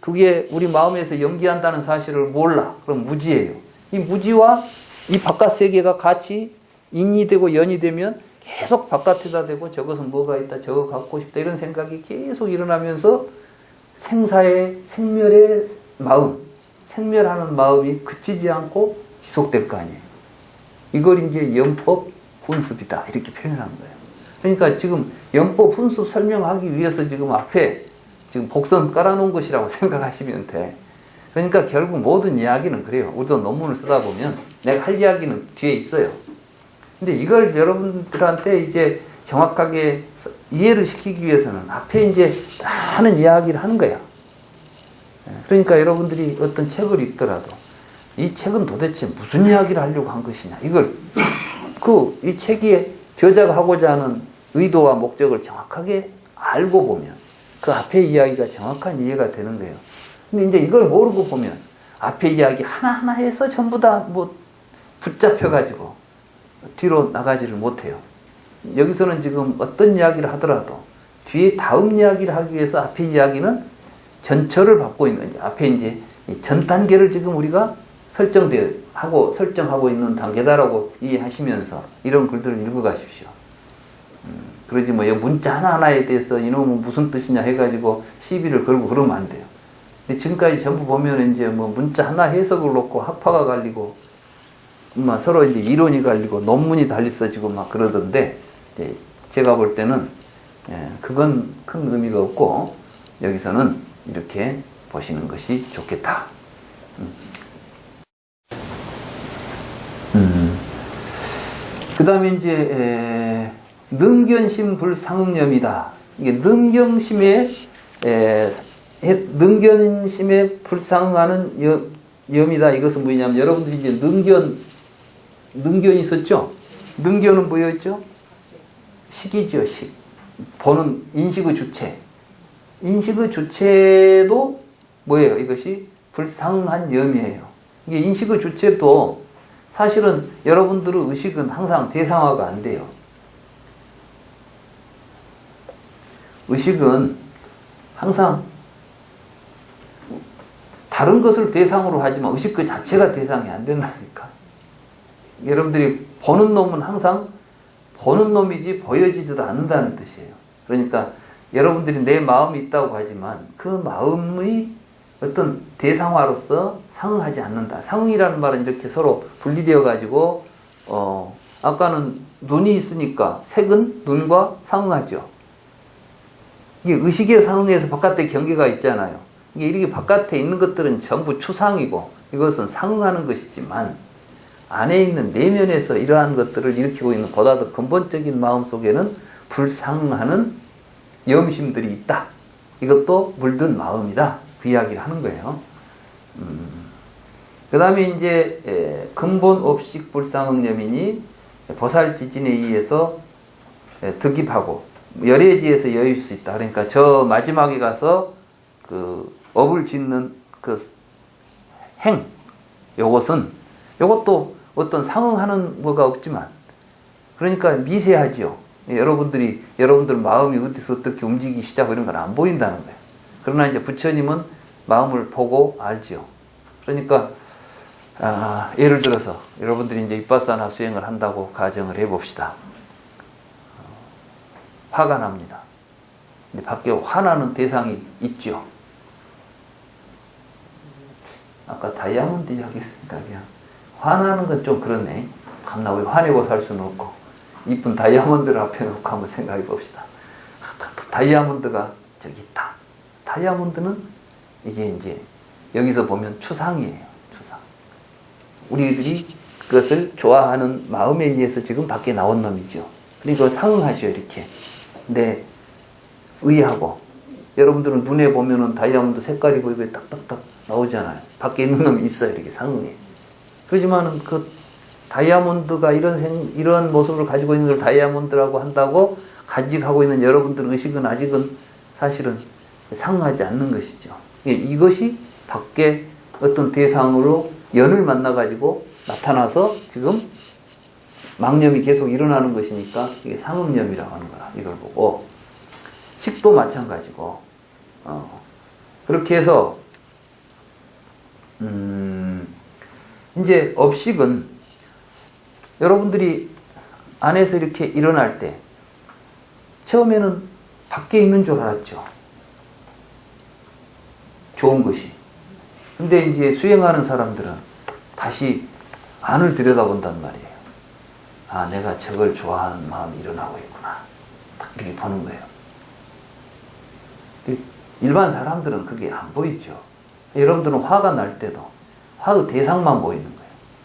그게 우리 마음에서 연기한다는 사실을 몰라. 그럼 무지예요. 이 무지와 이 바깥 세계가 같이 인이 되고 연이 되면 계속 바깥에다 대고 저것은 뭐가 있다, 저거 갖고 싶다 이런 생각이 계속 일어나면서 생사의 생멸의 마음, 생멸하는 마음이 그치지 않고 지속될 거 아니에요. 이걸 이제 연법 훈습이다 이렇게 표현한 거예요. 그러니까 지금 연법 훈습 설명하기 위해서 지금 앞에 지금 복선 깔아놓은 것이라고 생각하시면 돼. 그러니까 결국 모든 이야기는 그래요. 우리도 논문을 쓰다 보면 내가 할 이야기는 뒤에 있어요. 근데 이걸 여러분들한테 이제 정확하게 이해를 시키기 위해서는 앞에 이제 많은 이야기를 하는 거야. 그러니까 여러분들이 어떤 책을 읽더라도 이 책은 도대체 무슨 이야기를 하려고 한 것이냐. 이걸 이 책이 저자가 하고자 하는 의도와 목적을 정확하게 알고 보면 그 앞에 이야기가 정확한 이해가 되는 거예요. 근데 이제 이걸 모르고 보면 앞에 이야기 하나하나 해서 전부 다 뭐 붙잡혀가지고 뒤로 나가지를 못해요. 여기서는 지금 어떤 이야기를 하더라도 뒤에 다음 이야기를 하기 위해서 앞에 이야기는 전철을 받고 있는 거죠. 앞에 이제 전 단계를 지금 우리가 설정하고 있는 단계다라고 이해하시면서 이런 글들을 읽어가십시오. 그러지 뭐 문자 하나하나에 대해서 이놈은 무슨 뜻이냐 해가지고 시비를 걸고 그러면 안 돼요. 근데 지금까지 전부 보면 이제 뭐 문자 하나 해석을 놓고 학파가 갈리고 막 서로 이제 이론이 갈리고 논문이 달리 써지고 막 그러던데 제가 볼 때는 그건 큰 의미가 없고 여기서는 이렇게 보시는 것이 좋겠다. 그 다음에 이제 능견심 불상응념이다. 이게 능견심에 불상응하는 염이다. 이것은 뭐냐면 여러분들이 이제 능견이 있었죠? 능견은 뭐였죠? 식이죠, 식. 보는 인식의 주체. 인식의 주체도 뭐예요? 이것이 불상응한 염이에요. 이게 인식의 주체도 사실은 여러분들의 의식은 항상 대상화가 안 돼요. 의식은 항상 다른 것을 대상으로 하지만 의식 그 자체가 대상이 안 된다니까. 여러분들이 보는 놈은 항상 보는 놈이지 보여지지도 않는다는 뜻이에요. 그러니까 여러분들이 내 마음이 있다고 하지만 그 마음의 어떤 대상화로서 상응하지 않는다. 상응이라는 말은 이렇게 서로 분리되어 가지고 아까는 눈이 있으니까 색은 눈과 상응하죠. 이게 의식의 상응에서 바깥에 경계가 있잖아요. 이게 이렇게 바깥에 있는 것들은 전부 추상이고 이것은 상응하는 것이지만 안에 있는 내면에서 이러한 것들을 일으키고 있는 보다 더 근본적인 마음 속에는 불상응하는 염심들이 있다. 이것도 물든 마음이다. 그 이야기를 하는 거예요. 그 다음에 이제 근본 업식 불상응념이니 보살지진에 의해서 득입하고 열애지에서 여일 수 있다. 그러니까 저 마지막에 가서 그 업을 짓는 그 행, 요것도 어떤 상응하는 뭐가 없지만 그러니까 미세하지요. 여러분들 마음이 어디서 어떻게 움직이기 시작하고 이런 건 안 보인다는 거예요. 그러나 이제 부처님은 마음을 보고 알지요. 그러니까 예를 들어서 여러분들이 이제 윗바사나 수행을 한다고 가정을 해봅시다. 화가 납니다. 근데 밖에 화나는 대상이 있죠. 아까 다이아몬드 이야기했으니까 그냥 화나는 건 좀 그렇네. 참나 우리 화내고 살 수는 없고 이쁜 다이아몬드를 앞에 놓고 한번 생각해 봅시다. 다이아몬드가 저기 있다. 다이아몬드는 이게 이제 여기서 보면 추상이에요. 추상. 우리들이 그것을 좋아하는 마음에 의해서 지금 밖에 나온 놈이죠. 그리고 상응하죠, 이렇게. 근데 의하고 여러분들은 눈에 보면은 다이아몬드 색깔이 보이고 딱딱딱 나오잖아요. 밖에 있는 놈이 있어요, 이렇게 상응해. 그렇지만은 그 다이아몬드가 이런 모습을 가지고 있는 걸 다이아몬드라고 한다고 간직하고 있는 여러분들 의식은 아직은 사실은 상응하지 않는 것이죠. 이것이 밖에 어떤 대상으로 연을 만나가지고 나타나서 지금 망념이 계속 일어나는 것이니까 이게 상응념이라고 하는 거라. 이걸 보고 식도 마찬가지고 그렇게 해서 이제 업식은 여러분들이 안에서 이렇게 일어날 때 처음에는 밖에 있는 줄 알았죠. 좋은 것이. 근데 이제 수행하는 사람들은 다시 안을 들여다본단 말이에요. 아, 내가 저걸 좋아하는 마음이 일어나고 있구나. 딱 이렇게 보는 거예요. 일반 사람들은 그게 안 보이죠. 여러분들은 화가 날 때도 화의 대상만 보이는 거예요.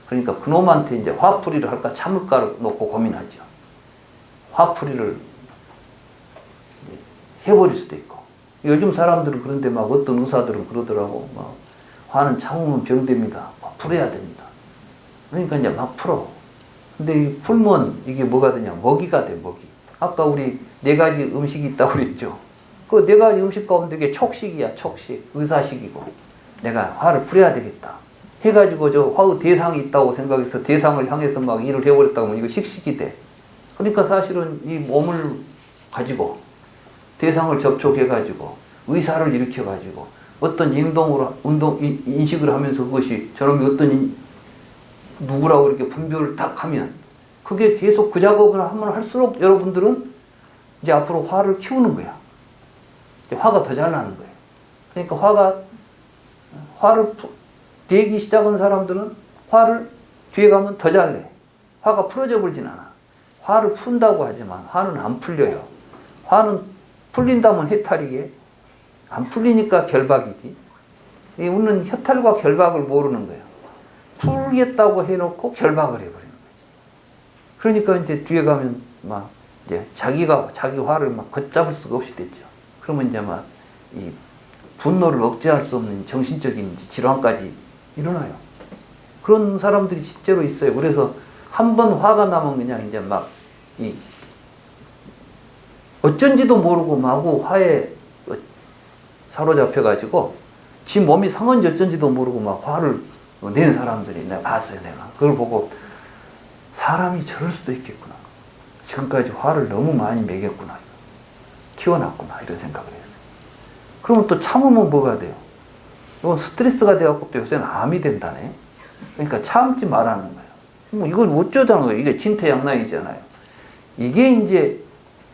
그러니까 그놈한테 이제 화풀이를 할까 참을까를 놓고 고민하죠. 화풀이를 해버릴 수도 있고. 요즘 사람들은 그런데 막 어떤 의사들은 그러더라고. 막 화는 참으면 병됩니다. 풀어야 됩니다. 그러니까 이제 막 풀어. 근데 이 풀면 이게 뭐가 되냐? 먹이가 돼, 먹이. 아까 우리 4가지 음식이 있다고 그랬죠. 그 4가지 음식 가운데 이게 촉식이야, 촉식. 의사식이고. 내가 화를 풀어야 되겠다. 해가지고 저 화의 대상이 있다고 생각해서 대상을 향해서 막 일을 해버렸다고 하면 이거 식식이 돼. 그러니까 사실은 이 몸을 가지고 대상을 접촉해가지고 의사를 일으켜가지고 어떤 인식을 하면서 그것이 저놈이 어떤 누구라고 이렇게 분별을 딱 하면 그게 계속 그 작업을 하면 할수록 여러분들은 이제 앞으로 화를 키우는 거야. 이제 화가 더 잘 나는 거예요. 그러니까 화를 내기 시작한 사람들은 화를 뒤에 가면 더 잘 내. 화가 풀어져 버리진 않아. 화를 푼다고 하지만 화는 안 풀려요. 화는 풀린다면 해탈이게. 안 풀리니까 결박이지. 우리는 해탈과 결박을 모르는 거예요. 풀겠다고 해놓고 결박을 해버리는 거죠. 그러니까 이제 뒤에 가면 막 이제 자기 화를 막 걷잡을 수가 없이 됐죠. 그러면 이제 막 이 분노를 억제할 수 없는 정신적인 질환까지 일어나요. 그런 사람들이 실제로 있어요. 그래서 한 번 화가 나면 그냥 이제 막 어쩐지도 모르고 마구 화에 사로잡혀가지고 지 몸이 상한지 어쩐지도 모르고 막 화를 낸 사람들이 내가 봤어요. 내가 그걸 보고 사람이 저럴 수도 있겠구나. 지금까지 화를 너무 많이 먹였구나. 키워놨구나. 이런 생각을 했어요. 그러면 또 참으면 뭐가 돼요? 이건 스트레스가 돼갖고 또 요새는 암이 된다네. 그러니까 참지 말라는 거예요. 뭐 이걸 어쩌자는 거예요. 이게 진퇴양난이잖아요. 이게 이제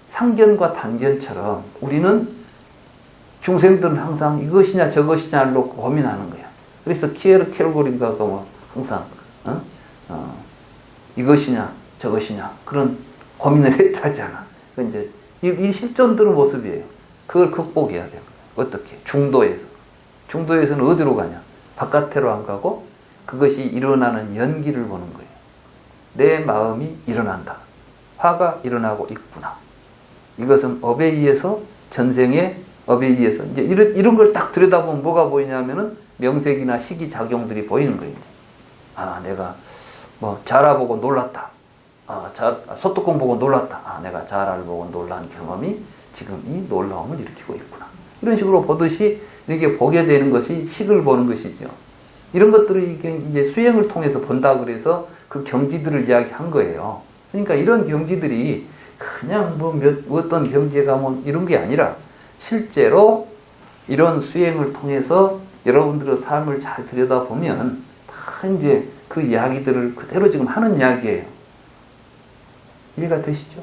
상견과 단견처럼 우리는 중생들은 항상 이것이냐 저것이냐를 놓고 고민하는 거야. 그래서 킬고린가가 뭐 항상 이것이냐 저것이냐 그런 고민을 했다잖아. 그 이제 이 실존들의 모습이에요. 그걸 극복해야 돼요. 어떻게? 중도에서는 어디로 가냐? 바깥으로 안 가고 그것이 일어나는 연기를 보는 거예요. 내 마음이 일어난다. 화가 일어나고 있구나. 이것은 업에 의해서 전생의 업에 의해서 이제 이런 걸 딱 들여다보면 뭐가 보이냐면은 명색이나 식이 작용들이 보이는 거예요. 이제. 아, 내가 뭐 자라 보고 놀랐다. 소뚜껑 보고 놀랐다. 내가 자라를 보고 놀란 경험이 지금 이 놀라움을 일으키고 있구나. 이런 식으로 보듯이 이렇게 보게 되는 것이 식을 보는 것이죠. 이런 것들을 이제 수행을 통해서 본다 그래서 그 경지들을 이야기한 거예요. 그러니까 이런 경지들이 그냥 어떤 경지에 가면 이런 게 아니라 실제로 이런 수행을 통해서 여러분들의 삶을 잘 들여다보면 다 이제 그 이야기들을 그대로 지금 하는 이야기예요. 이해가 되시죠?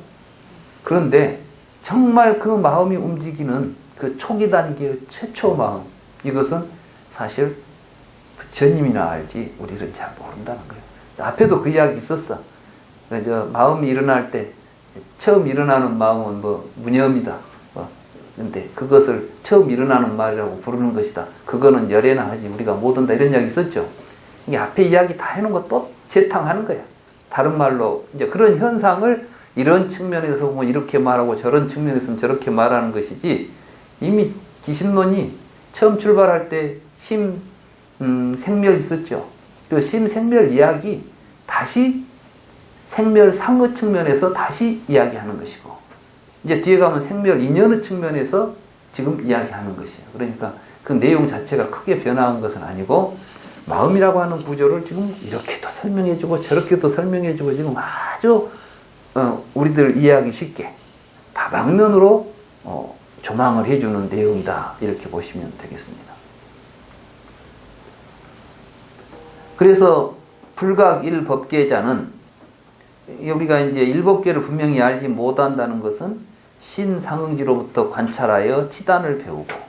그런데 정말 그 마음이 움직이는 그 초기 단계의 최초 마음, 이것은 사실 부처님이나 알지 우리는 잘 모른다는 거예요. 앞에도 그 이야기 있었어. 마음이 일어날 때 처음 일어나는 마음은 뭐 무념이다. 근데 그것을 처음 일어나는 말이라고 부르는 것이다. 그거는 열애나 하지 우리가 못 한다. 이런 이야기 있었죠. 이게 앞에 이야기 다 해놓은 거 또 재탕하는 거야. 다른 말로 이제 그런 현상을 이런 측면에서 보면 이렇게 말하고 저런 측면에서는 저렇게 말하는 것이지, 이미 기신론이 처음 출발할 때 생멸 있었죠. 그 생멸 이야기 다시 생멸 상의 측면에서 다시 이야기하는 것이고, 이제 뒤에 가면 생멸 인연의 측면에서 지금 이야기하는 것이에요. 그러니까 그 내용 자체가 크게 변화한 것은 아니고, 마음이라고 하는 구조를 지금 이렇게도 설명해주고 저렇게도 설명해주고 지금 아주 우리들 이해하기 쉽게 다방면으로 조망을 해주는 내용이다. 이렇게 보시면 되겠습니다. 그래서 불각 일법계자는, 우리가 이제 일법계를 분명히 알지 못한다는 것은 신상응지로부터 관찰하여 치단을 배우고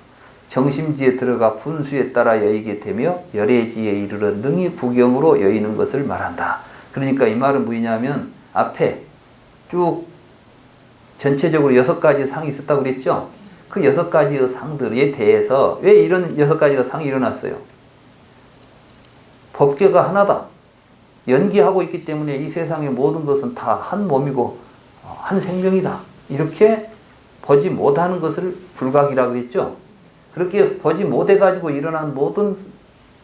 정심지에 들어가 분수에 따라 여의게 되며 열애지에 이르러 능히 부경으로 여의는 것을 말한다. 그러니까 이 말은 뭐냐면, 앞에 쭉 전체적으로 6가지 상이 있었다고 그랬죠. 그 6가지의 상들에 대해서 왜 이런 6가지의 상이 일어났어요? 법계가 하나다. 연기하고 있기 때문에 이 세상의 모든 것은 다 한 몸이고 한 생명이다. 이렇게 보지 못하는 것을 불각이라고 했죠. 그렇게 보지 못해가지고 일어난 모든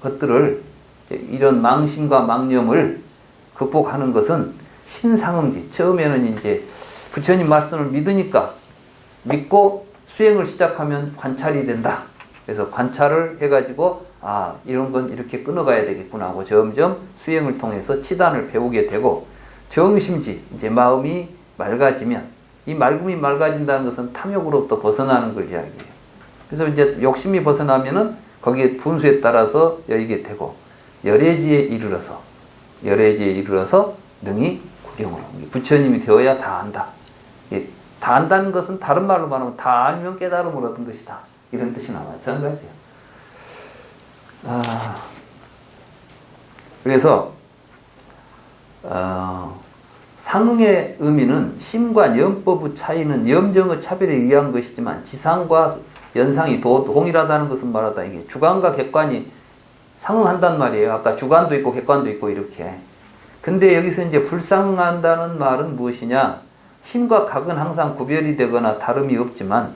것들을, 이런 망심과 망념을 극복하는 것은 신상응지. 처음에는 이제 부처님 말씀을 믿으니까, 믿고 수행을 시작하면 관찰이 된다. 그래서 관찰을 해가지고 이런 건 이렇게 끊어가야 되겠구나 하고 점점 수행을 통해서 치단을 배우게 되고, 정심지, 이제 마음이 맑아지면, 이 맑음이 맑아진다는 것은 탐욕으로부터 벗어나는 걸 이야기해요. 그래서 이제 욕심이 벗어나면은 거기에 분수에 따라서 여의게 되고, 열애지에 이르러서 능히 구경으로, 부처님이 되어야 다 안다. 다 안다는 것은 다른 말로 말하면 다 알면 깨달음을 얻은 것이다. 이런 뜻이나 마찬가지예요. 그래서 상응의 의미는 심과 염법의 차이는 염정의 차별에 의한 것이지만, 지상과 연상이 동일하다는 것은 말하다. 이게 주관과 객관이 상응한단 말이에요. 아까 주관도 있고 객관도 있고 이렇게. 근데 여기서 이제 불상응한다는 말은 무엇이냐? 심과 각은 항상 구별이 되거나 다름이 없지만,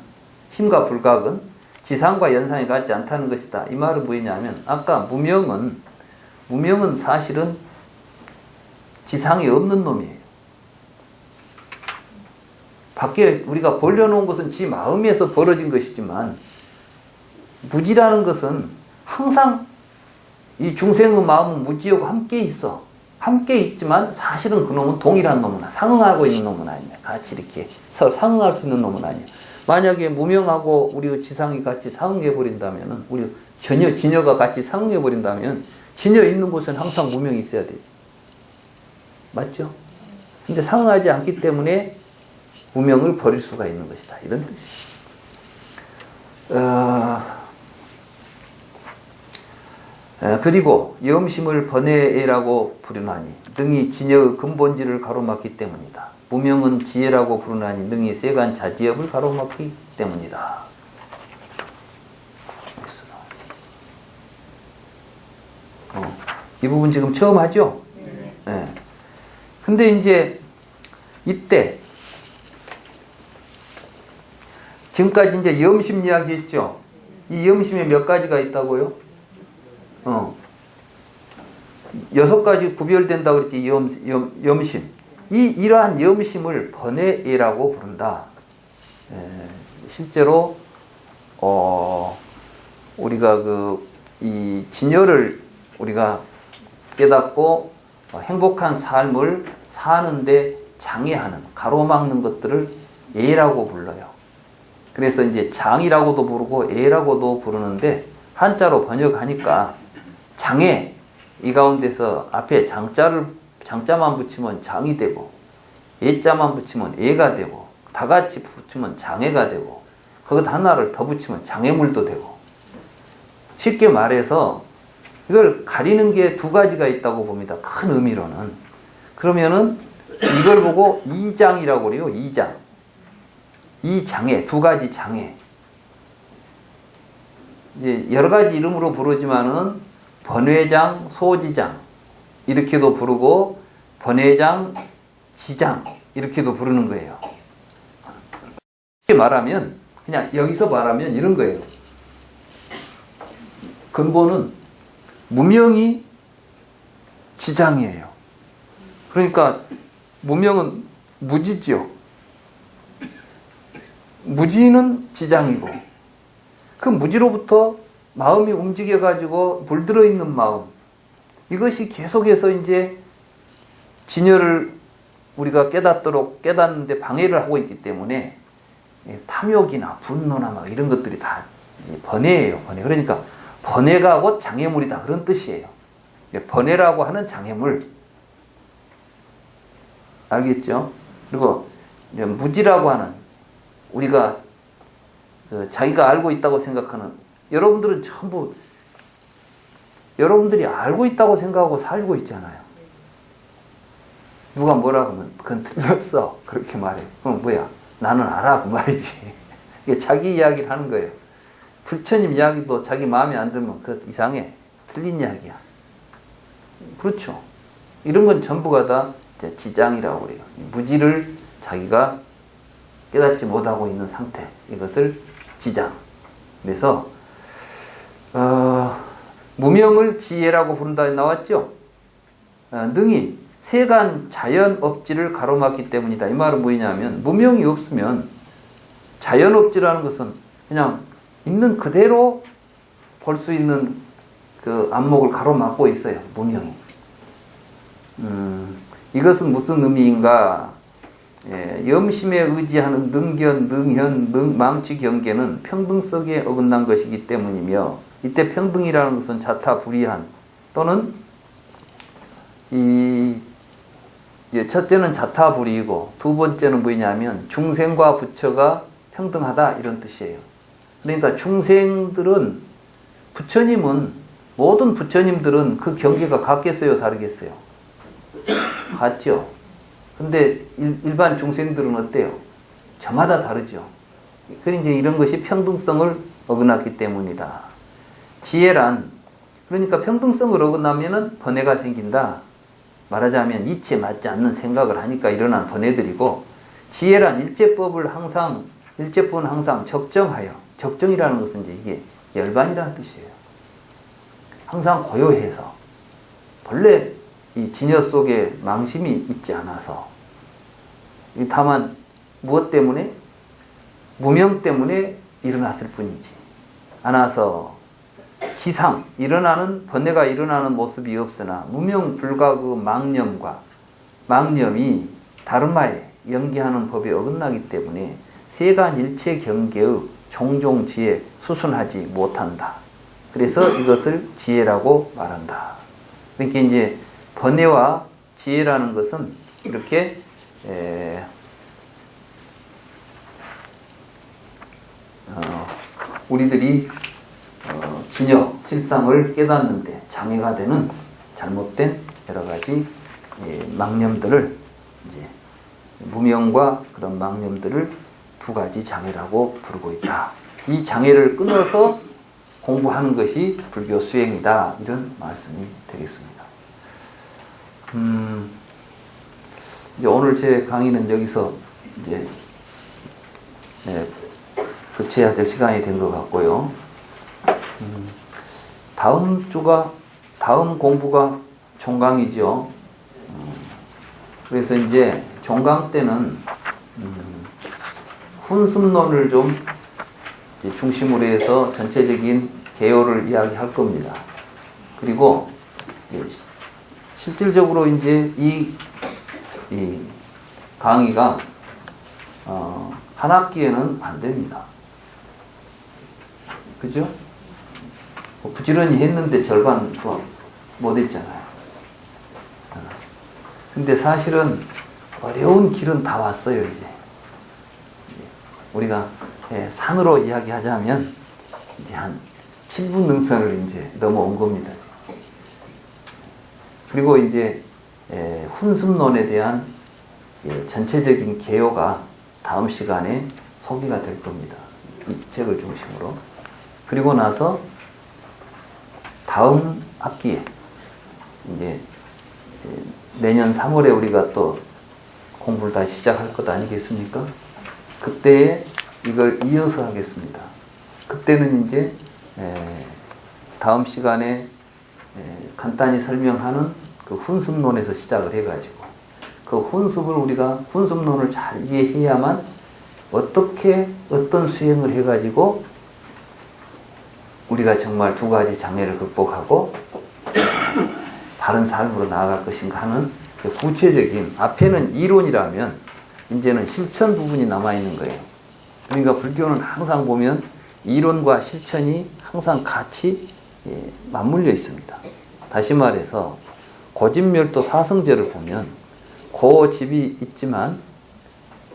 심과 불각은 지상과 연상이 같지 않다는 것이다. 이 말은 뭐냐면, 아까 무명은 사실은 지상이 없는 놈이에요. 밖에 우리가 벌려놓은 것은 지 마음에서 벌어진 것이지만, 무지라는 것은 항상 이 중생의 마음은 무지하고 함께 있어. 함께 있지만 사실은 그 놈은 동일한 놈은, 상응하고 있는 놈은 아니야. 같이 이렇게 서로 상응할 수 있는 놈은 아니야. 만약에 무명하고 우리 지상이 같이 상응해버린다면, 우리 진여가 같이 상응해버린다면, 진여 있는 곳은 항상 무명이 있어야 되지. 맞죠? 근데 상응하지 않기 때문에 무명을 버릴 수가 있는 것이다. 이런 뜻이에요. 그리고 염심을 번외애라고 부르나니 능히 진여의 근본질을 가로막기 때문이다. 무명은 지혜라고 부르나니 능히 세간 자지엽을 가로막기 때문이다. 이 부분 지금 처음 하죠? 네. 근데 이제 이때 지금까지 이제 염심 이야기 했죠? 이 염심에 몇 가지가 있다고요? 6가지 구별된다고 그랬지. 염심. 이러한 염심을 번외애라고 부른다. 실제로 우리가 이 진여를 우리가 깨닫고 행복한 삶을 사는데 장애하는, 가로막는 것들을 애라고 불러요. 그래서 이제 장이라고도 부르고 애라고도 부르는데, 한자로 번역하니까 장애, 이 가운데서 앞에 장자만 붙이면 장이 되고, 애자만 붙이면 애가 되고, 다 같이 붙이면 장애가 되고, 거기다 하나를 더 붙이면 장애물도 되고. 쉽게 말해서 이걸 가리는 게 2가지가 있다고 봅니다. 큰 의미로는. 그러면은 이걸 보고 이장이라고 그래요. 이장. 이 장애, 2가지 장애. 이제 여러 가지 이름으로 부르지만은 번외장, 소지장 이렇게도 부르고 번외장, 지장 이렇게도 부르는 거예요. 이렇게 말하면 그냥 여기서 말하면 이런 거예요. 근본은 무명이 지장이에요. 그러니까 무명은 무지지요. 무지는 지장이고 그 무지로부터 마음이 움직여가지고 물들어 있는 마음 이것이 계속해서 이제 진여를 우리가 깨닫는데 방해를 하고 있기 때문에 탐욕이나 분노나 막 이런 것들이 다 번뇌예요. 번뇌. 그러니까 번뇌가 곧 장애물이다 그런 뜻이에요. 번뇌라고 하는 장애물 알겠죠? 그리고 무지라고 하는 우리가 자기가 알고 있다고 생각하는 여러분들은 전부 여러분들이 알고 있다고 생각하고 살고 있잖아요. 누가 뭐라고 하면 그건 틀렸어 그렇게 말해. 그럼 뭐야? 나는 알아 그 말이지. 이게 자기 이야기를 하는 거예요. 부처님 이야기도 자기 마음에 안 들면 그 이상해. 틀린 이야기야. 그렇죠. 이런 건 전부가 다 지장이라고 그래요. 무지를 자기가 깨닫지 못하고 있는 상태. 이것을 지장. 그래서 무명을 지혜라고 부른다 나왔죠. 능히 세간 자연업지를 가로막기 때문이다. 이 말은 뭐냐면 무명이 없으면 자연업지라는 것은 그냥 있는 그대로 볼 수 있는 그 안목을 가로막고 있어요. 무명이. 이것은 무슨 의미인가? 염심에 의지하는 능견, 능현, 망치 경계는 평등성에 어긋난 것이기 때문이며 이때 평등이라는 것은 자타불이한 또는 첫째는 자타불이이고 두 번째는 뭐냐면 중생과 부처가 평등하다 이런 뜻이에요. 그러니까 중생들은 부처님은 모든 부처님들은 그 경계가 같겠어요 다르겠어요? 같죠. 근데 일반 중생들은 어때요? 저마다 다르죠. 그러니까 이런 것이 평등성을 어긋났기 때문이다. 지혜란 그러니까 평등성을 어긋나면은 번뇌가 생긴다. 말하자면 이치에 맞지 않는 생각을 하니까 일어난 번뇌들이고 지혜란 일제법은 항상 적정하여 적정이라는 것은 이제 이게 열반이라는 뜻이에요. 항상 고요해서 본래 이 진여 속에 망심이 있지 않아서 다만 무엇 때문에? 무명 때문에 일어났을 뿐이지 않아서 기상 일어나는 번뇌가 일어나는 모습이 없으나 무명 불가 그 망념이 다른마에 연기하는 법에 어긋나기 때문에 세간 일체 경계의 종종 지혜 수순하지 못한다. 그래서 이것을 지혜라고 말한다. 그러니까 이제 번뇌와 지혜라는 것은 이렇게 우리들이 진여, 실상을 깨닫는데 장애가 되는 잘못된 여러 가지 망념들을 이제 무명과 그런 망념들을 두 가지 장애라고 부르고 있다. 이 장애를 끊어서 공부하는 것이 불교 수행이다. 이런 말씀이 되겠습니다. 이제 오늘 제 강의는 여기서 이제 그쳐야 될 시간이 된 것 같고요. 다음 공부가 종강이죠. 그래서 이제 종강 때는 훈습론을 좀 중심으로 해서 전체적인 개요를 이야기할 겁니다. 그리고 실질적으로 이제 이 강의가 한 학기에는 안 됩니다. 그죠? 부지런히 했는데 절반 또 못 했잖아요. 근데 사실은 어려운 길은 다 왔어요, 이제. 우리가 산으로 이야기하자면 이제 한 7분 능선을 이제 넘어온 겁니다. 그리고 이제 훈습론에 대한 전체적인 개요가 다음 시간에 소개가 될 겁니다. 이 책을 중심으로. 그리고 나서 다음 학기에 이제 내년 3월에 우리가 또 공부를 다시 시작할 것 아니겠습니까? 그때에 이걸 이어서 하겠습니다. 그때는 이제 다음 시간에 간단히 설명하는 그 훈습론에서 시작을 해가지고 그 훈습을 우리가 훈습론을 잘 이해해야만 어떻게 어떤 수행을 해가지고 우리가 정말 두 가지 장애를 극복하고 바른 삶으로 나아갈 것인가 하는 구체적인, 앞에는 이론이라면 이제는 실천 부분이 남아있는 거예요. 그러니까 불교는 항상 보면 이론과 실천이 항상 같이 맞물려 있습니다. 다시 말해서 고집멸도 사성제를 보면 고집이 있지만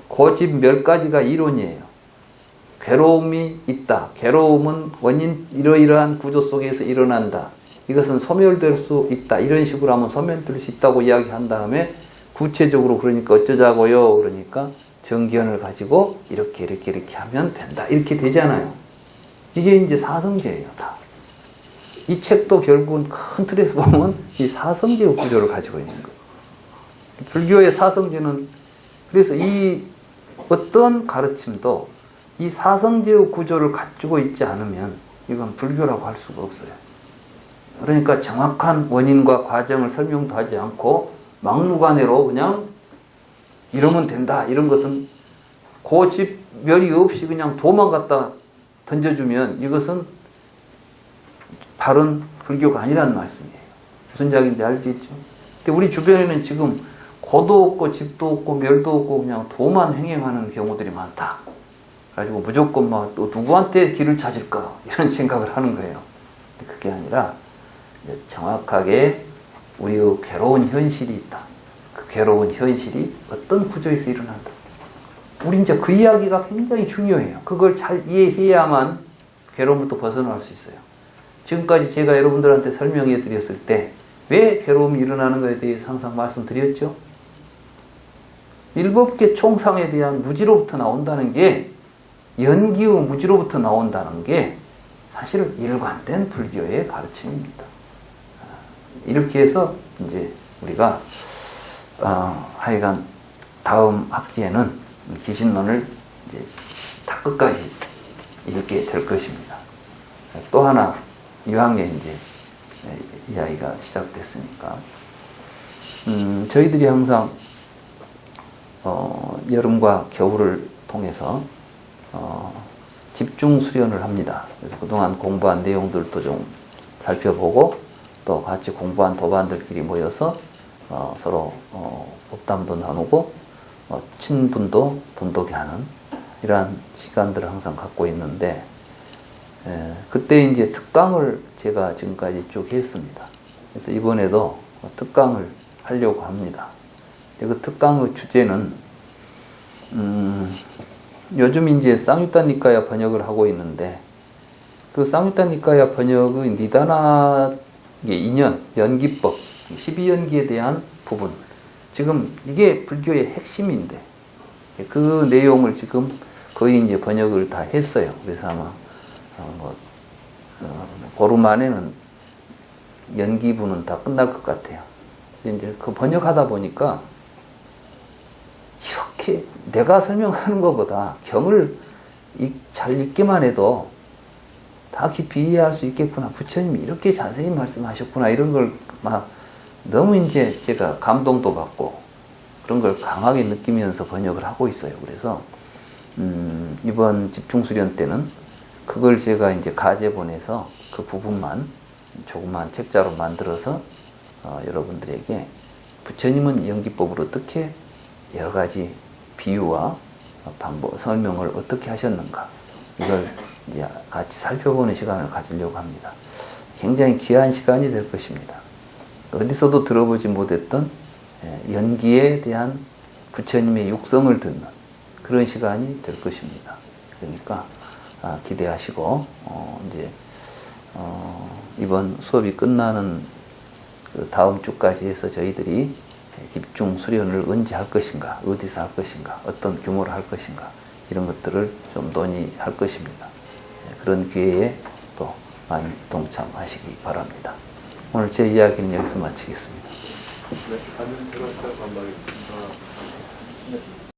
고집 몇 가지가 이론이에요. 괴로움이 있다. 괴로움은 원인 이러이러한 구조 속에서 일어난다. 이것은 소멸될 수 있다. 이런 식으로 하면 소멸될 수 있다고 이야기한 다음에 구체적으로 그러니까 어쩌자고요. 그러니까 정견을 가지고 이렇게 하면 된다. 이렇게 되잖아요. 이게 이제 사성제예요. 다. 이 책도 결국은 큰 틀에서 보면 이 사성제의 구조를 가지고 있는 거예요. 불교의 사성제는 그래서 이 어떤 가르침도 이 사성제의 구조를 가지고 있지 않으면 이건 불교라고 할 수가 없어요. 그러니까 정확한 원인과 과정을 설명도 하지 않고 막무가내로 그냥 이러면 된다. 이런 것은 고집멸이 없이 그냥 도만 갖다 던져주면 이것은 바른 불교가 아니라는 말씀이에요. 무슨 이야기인지 알겠죠? 근데 우리 주변에는 지금 고도 없고 집도 없고 멸도 없고 그냥 도만 횡행하는 경우들이 많다. 그래가지고 무조건 막 또 누구한테 길을 찾을까 이런 생각을 하는 거예요. 그게 아니라 이제 정확하게 우리의 괴로운 현실이 있다. 그 괴로운 현실이 어떤 구조에서 일어난다. 우리 이제 그 이야기가 굉장히 중요해요. 그걸 잘 이해해야만 괴로움부터 벗어날 수 있어요. 지금까지 제가 여러분들한테 설명해 드렸을 때 왜 괴로움이 일어나는 것에 대해서 항상 말씀드렸죠? 일법계 총상에 대한 무지로부터 나온다는 게 연기의 무지로부터 나온다는 게 사실 일관된 불교의 가르침입니다. 이렇게 해서 이제 우리가 하여간 다음 학기에는 기신론을 이제 다 끝까지 읽게 될 것입니다. 또 하나 2학년 이제 이야기가 시작됐으니까 저희들이 항상 여름과 겨울을 통해서 집중 수련을 합니다. 그래서 그동안 공부한 내용들도 좀 살펴보고 또 같이 공부한 도반들끼리 모여서 서로 법담도 나누고 친분도 분독이 하는 이러한 시간들을 항상 갖고 있는데 그때 이제 특강을 제가 지금까지 쭉 했습니다. 그래서 이번에도 특강을 하려고 합니다. 그 특강의 주제는 요즘 이제 쌍유타 니카야 번역을 하고 있는데 그 쌍유타 니카야 번역의 니다나의 인연, 연기법, 12연기에 대한 부분 지금 이게 불교의 핵심인데 그 내용을 지금 거의 이제 번역을 다 했어요. 그래서 아마 보름 안에는 연기부는 다 끝날 것 같아요. 이제 그 번역하다 보니까 이렇게 내가 설명하는 것보다 경을 잘 읽기만 해도 다 깊이 이해할 수 있겠구나. 부처님이 이렇게 자세히 말씀하셨구나. 이런 걸 막 너무 이제 제가 감동도 받고 그런 걸 강하게 느끼면서 번역을 하고 있어요. 그래서 이번 집중수련 때는 그걸 제가 이제 가제본에서 그 부분만 조그만 책자로 만들어서 여러분들에게 부처님은 연기법으로 어떻게 여러 가지 비유와 방법, 설명을 어떻게 하셨는가 이걸 이제 같이 살펴보는 시간을 가지려고 합니다. 굉장히 귀한 시간이 될 것입니다. 어디서도 들어보지 못했던 연기에 대한 부처님의 육성을 듣는 그런 시간이 될 것입니다. 그러니까 기대하시고 이제 이번 수업이 끝나는 그 다음 주까지 해서 저희들이 집중 수련을 언제 할 것인가, 어디서 할 것인가, 어떤 규모로 할 것인가 이런 것들을 좀 논의할 것입니다. 그런 기회에 또 많이 동참하시기 바랍니다. 오늘 제 이야기는 여기서 마치겠습니다. 네, 반응 제가 반박하겠습니다.